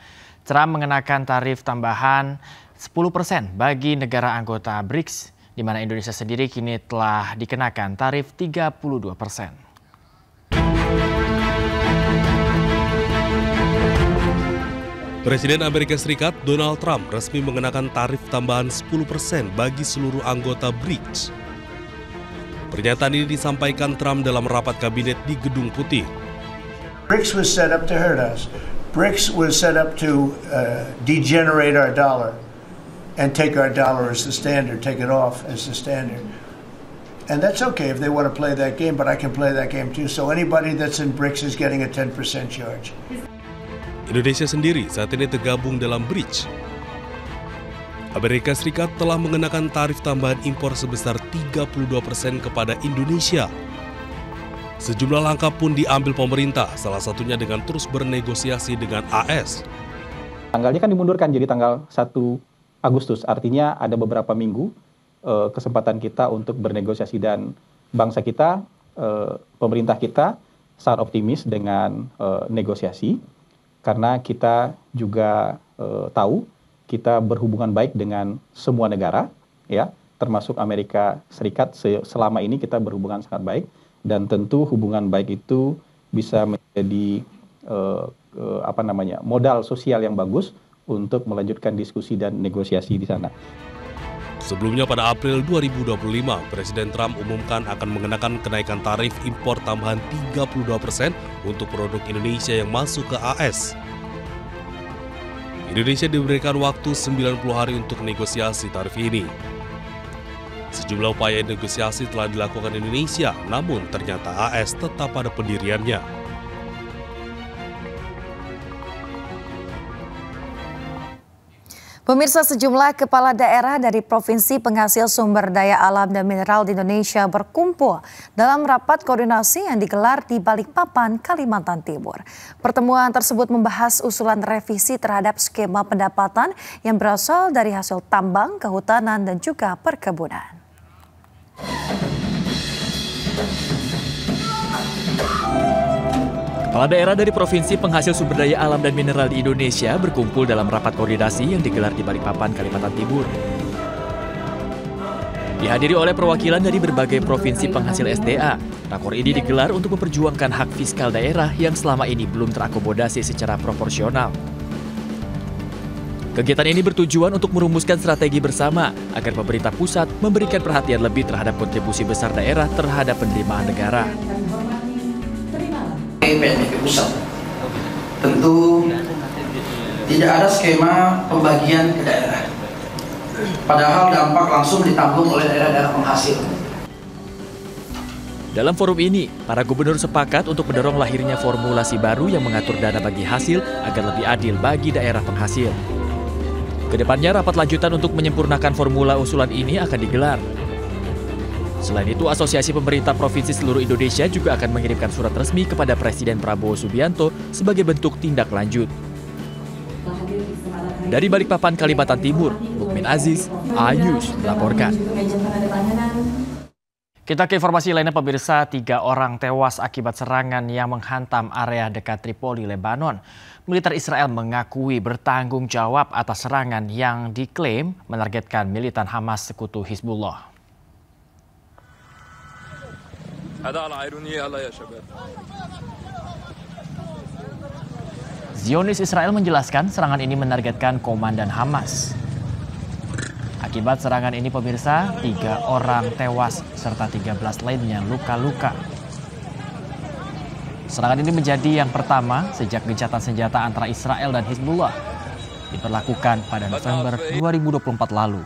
Trump mengenakan tarif tambahan 10% bagi negara anggota BRICS, di mana Indonesia sendiri kini telah dikenakan tarif 32%.
Presiden Amerika Serikat Donald Trump resmi mengenakan tarif tambahan 10% bagi seluruh anggota BRICS. Pernyataan ini disampaikan Trump dalam rapat kabinet di Gedung Putih.
BRICS was set up to hurt us. BRICS was set up to degenerate our dollar and take our dollar as the standard, take it off as the standard. And that's okay if they want to play that game, but I can play that game too. So anybody that's in BRICS is getting a 10% charge.
Indonesia sendiri saat ini tergabung dalam BRICS. Amerika Serikat telah mengenakan tarif tambahan impor sebesar 32% kepada Indonesia. Sejumlah langkah pun diambil pemerintah, salah satunya dengan terus bernegosiasi dengan AS.
Tanggalnya kan dimundurkan jadi tanggal 1 Agustus, artinya ada beberapa minggu kesempatan kita untuk bernegosiasi, dan bangsa kita, pemerintah kita sangat optimis dengan negosiasi, karena kita juga tahu kita berhubungan baik dengan semua negara, ya, termasuk Amerika Serikat. Selama ini kita berhubungan sangat baik, dan tentu hubungan baik itu bisa menjadi modal sosial yang bagus untuk melanjutkan diskusi dan negosiasi di sana.
Sebelumnya pada April 2025, Presiden Trump umumkan akan mengenakan kenaikan tarif impor tambahan 32% untuk produk Indonesia yang masuk ke AS. Indonesia diberikan waktu 90 hari untuk negosiasi tarif ini. Sejumlah upaya negosiasi telah dilakukan Indonesia, namun ternyata AS tetap pada pendiriannya.
Pemirsa, sejumlah kepala daerah dari provinsi penghasil sumber daya alam dan mineral di Indonesia berkumpul dalam rapat koordinasi yang digelar di Balikpapan, Kalimantan Timur. Pertemuan tersebut membahas usulan revisi terhadap skema pendapatan yang berasal dari hasil tambang, kehutanan, dan juga perkebunan.
Kepala daerah dari Provinsi Penghasil Sumber Daya Alam dan Mineral di Indonesia berkumpul dalam rapat koordinasi yang digelar di Balikpapan, Kalimantan Timur. Dihadiri oleh perwakilan dari berbagai provinsi penghasil SDA, rakor ini digelar untuk memperjuangkan hak fiskal daerah yang selama ini belum terakomodasi secara proporsional. Kegiatan ini bertujuan untuk merumuskan strategi bersama agar pemerintah pusat memberikan perhatian lebih terhadap kontribusi besar daerah terhadap penerimaan negara.
PNBP pusat tentu tidak ada skema pembagian ke daerah, padahal dampak langsung ditanggung oleh daerah-daerah penghasil.
Dalam forum ini, para gubernur sepakat untuk mendorong lahirnya formulasi baru yang mengatur dana bagi hasil agar lebih adil bagi daerah penghasil. Kedepannya, rapat lanjutan untuk menyempurnakan formula usulan ini akan digelar. Selain itu, Asosiasi Pemerintah Provinsi seluruh Indonesia juga akan mengirimkan surat resmi kepada Presiden Prabowo Subianto sebagai bentuk tindak lanjut. Dari Balikpapan, Kalimantan Timur, Mukmin Aziz, iNews melaporkan. Kita ke informasi lainnya, pemirsa. 3 orang tewas akibat serangan yang menghantam area dekat Tripoli, Lebanon. Militer Israel mengakui bertanggung jawab atas serangan yang diklaim menargetkan militan Hamas sekutu Hizbullah. Zionis Israel menjelaskan serangan ini menargetkan komandan Hamas. Akibat serangan ini, pemirsa, 3 orang tewas serta 13 lainnya luka-luka. Serangan ini menjadi yang pertama sejak gencatan senjata antara Israel dan Hizbullah diberlakukan pada November 2024 lalu.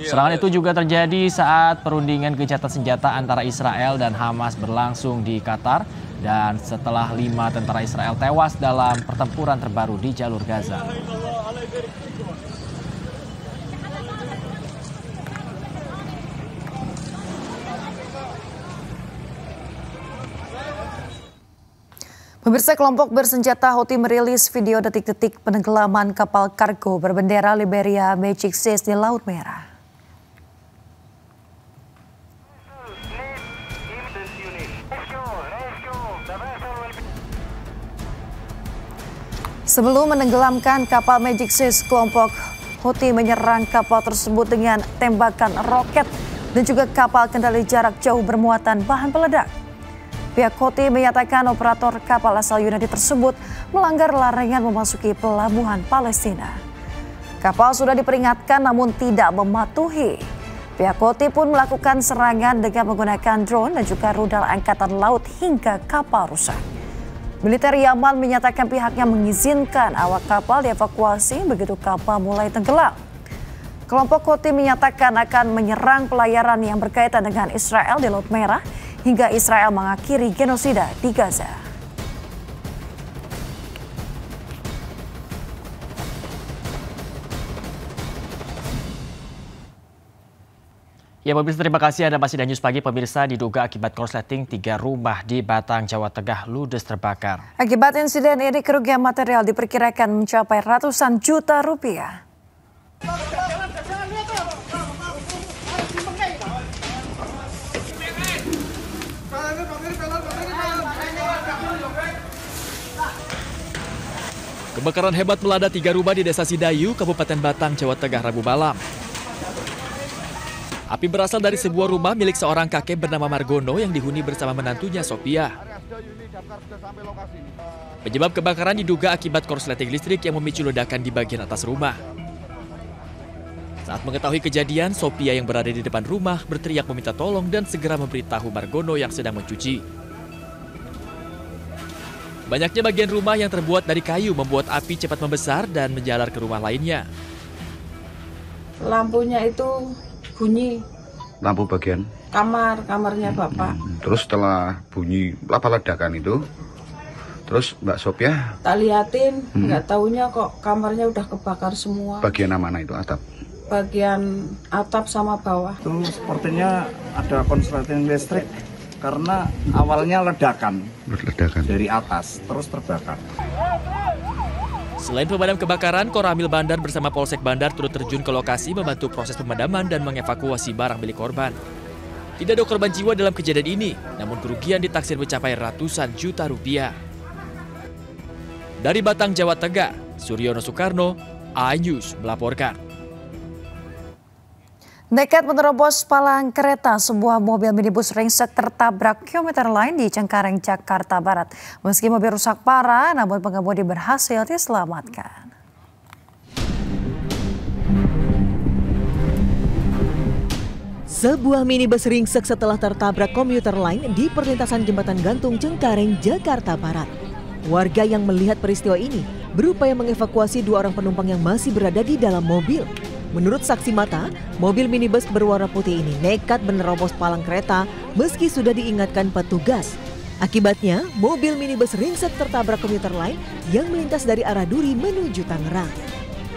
Serangan itu juga terjadi saat perundingan gencatan senjata antara Israel dan Hamas berlangsung di Qatar dan setelah 5 tentara Israel tewas dalam pertempuran terbaru di jalur Gaza.
Pemirsa, kelompok bersenjata Houthi merilis video detik-detik penenggelaman kapal kargo berbendera Liberia Magic 6 di Laut Merah. Sebelum menenggelamkan kapal Magic 6, kelompok Houthi menyerang kapal tersebut dengan tembakan roket dan juga kapal kendali jarak jauh bermuatan bahan peledak. Pihak Houthi menyatakan operator kapal asal Yunani tersebut melanggar larangan memasuki pelabuhan Palestina. Kapal sudah diperingatkan namun tidak mematuhi. Pihak Houthi pun melakukan serangan dengan menggunakan drone dan juga rudal angkatan laut hingga kapal rusak. Militer Yaman menyatakan pihaknya mengizinkan awak kapal dievakuasi begitu kapal mulai tenggelam. Kelompok Houthi menyatakan akan menyerang pelayaran yang berkaitan dengan Israel di Laut Merah hingga Israel mengakhiri genosida di Gaza.
Ya pemirsa, terima kasih Anda masih di News Pagi. Pemirsa, diduga akibat korsleting 3 rumah di Batang, Jawa Tengah ludes terbakar.
Akibat insiden ini kerugian material diperkirakan mencapai ratusan juta rupiah.
Kebakaran hebat melanda 3 rumah di Desa Sidayu, Kabupaten Batang, Jawa Tengah, Rabu malam. Api berasal dari sebuah rumah milik seorang kakek bernama Margono yang dihuni bersama menantunya Sophia. Penyebab kebakaran diduga akibat korsleting listrik yang memicu ledakan di bagian atas rumah. Saat mengetahui kejadian, Sophia yang berada di depan rumah berteriak meminta tolong dan segera memberitahu Margono yang sedang mencuci. Banyaknya bagian rumah yang terbuat dari kayu membuat api cepat membesar dan menjalar ke rumah lainnya.
Lampunya itu bunyi.
Lampu bagian?
Kamarnya Bapak.
Terus setelah bunyi apa ledakan itu, terus Mbak Sophia?
Tak liatin, nggak taunya kok kamarnya udah kebakar semua.
Bagian mana itu, atap?
Bagian atap sama bawah.
Itu sepertinya ada korsleting listrik. Karena awalnya ledakan dari atas, terus terbakar.
Selain pemadam kebakaran, Koramil Bandar bersama Polsek Bandar turut terjun ke lokasi membantu proses pemadaman dan mengevakuasi barang milik korban. Tidak ada korban jiwa dalam kejadian ini, namun kerugian ditaksir mencapai ratusan juta rupiah. Dari Batang, Jawa Tengah, Suryono Soekarno, iNews melaporkan.
Nekat menerobos palang kereta, sebuah mobil minibus ringsek tertabrak kilometer lain di Cengkareng, Jakarta Barat. Meski mobil rusak parah, namun pengemudi berhasil diselamatkan.
Sebuah minibus ringsek setelah tertabrak komuter lain di perlintasan Jembatan Gantung Cengkareng, Jakarta Barat. Warga yang melihat peristiwa ini berupaya mengevakuasi 2 orang penumpang yang masih berada di dalam mobil. Menurut saksi mata, mobil minibus berwarna putih ini nekat menerobos palang kereta meski sudah diingatkan petugas. Akibatnya, mobil minibus ringsek tertabrak komuter lain yang melintas dari arah Duri menuju Tangerang.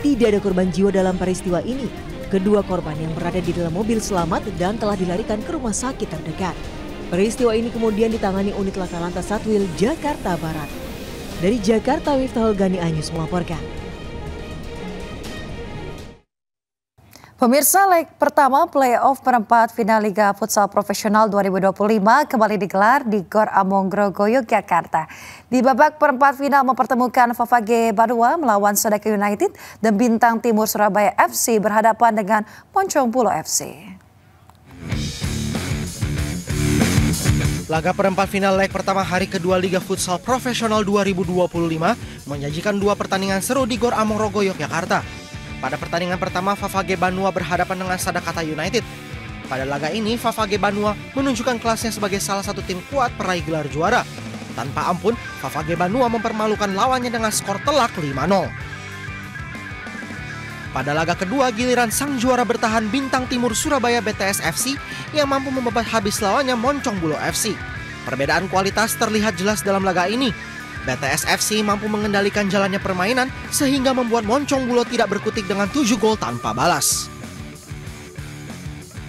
Tidak ada korban jiwa dalam peristiwa ini. Kedua korban yang berada di dalam mobil selamat dan telah dilarikan ke rumah sakit terdekat. Peristiwa ini kemudian ditangani unit Laka Lantas Satwil Jakarta Barat. Dari Jakarta, Miftahul Gani, iNews melaporkan.
Pemirsa, leg pertama playoff perempat final Liga Futsal Profesional 2025 kembali digelar di Gor Among Grogo, Yogyakarta. Di babak perempat final mempertemukan Favage Banua melawan Sodaka United dan Bintang Timur Surabaya FC berhadapan dengan Moncong Pulo FC.
Laga perempat final leg pertama hari kedua Liga Futsal Profesional 2025 menyajikan dua pertandingan seru di Gor Among Grogo, Yogyakarta. Pada pertandingan pertama, Favage Banua berhadapan dengan Sadakata United. Pada laga ini, Favage Banua menunjukkan kelasnya sebagai salah satu tim kuat peraih gelar juara. Tanpa ampun, Favage Banua mempermalukan lawannya dengan skor telak 5-0. Pada laga kedua, giliran sang juara bertahan Bintang Timur Surabaya BTS FC yang mampu membebat habis lawannya Moncong Bulo FC. Perbedaan kualitas terlihat jelas dalam laga ini. BTS FC mampu mengendalikan jalannya permainan sehingga membuat Moncong Bulo tidak berkutik dengan 7 gol tanpa balas.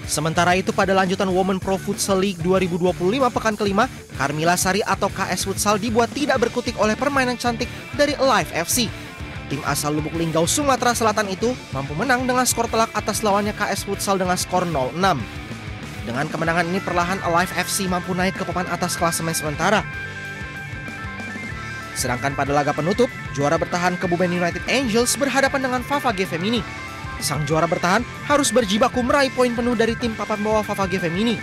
Sementara itu pada lanjutan Women Pro Futsal League 2025 pekan kelima, Carmila Sari atau KS Futsal dibuat tidak berkutik oleh permainan cantik dari Alive FC. Tim asal Lubuk Linggau, Sumatera Selatan itu mampu menang dengan skor telak atas lawannya KS Futsal dengan skor 0-6. Dengan kemenangan ini perlahan Alive FC mampu naik ke papan atas klasemen sementara. Sedangkan pada laga penutup, juara bertahan Kebumen United Angels berhadapan dengan Favage Femini. Sang juara bertahan harus berjibaku meraih poin penuh dari tim papan bawah Favage Femini.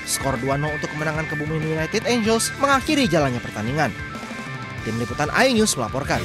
Skor 2-0 untuk kemenangan Kebumen United Angels mengakhiri jalannya pertandingan. Tim Liputan iNews melaporkan.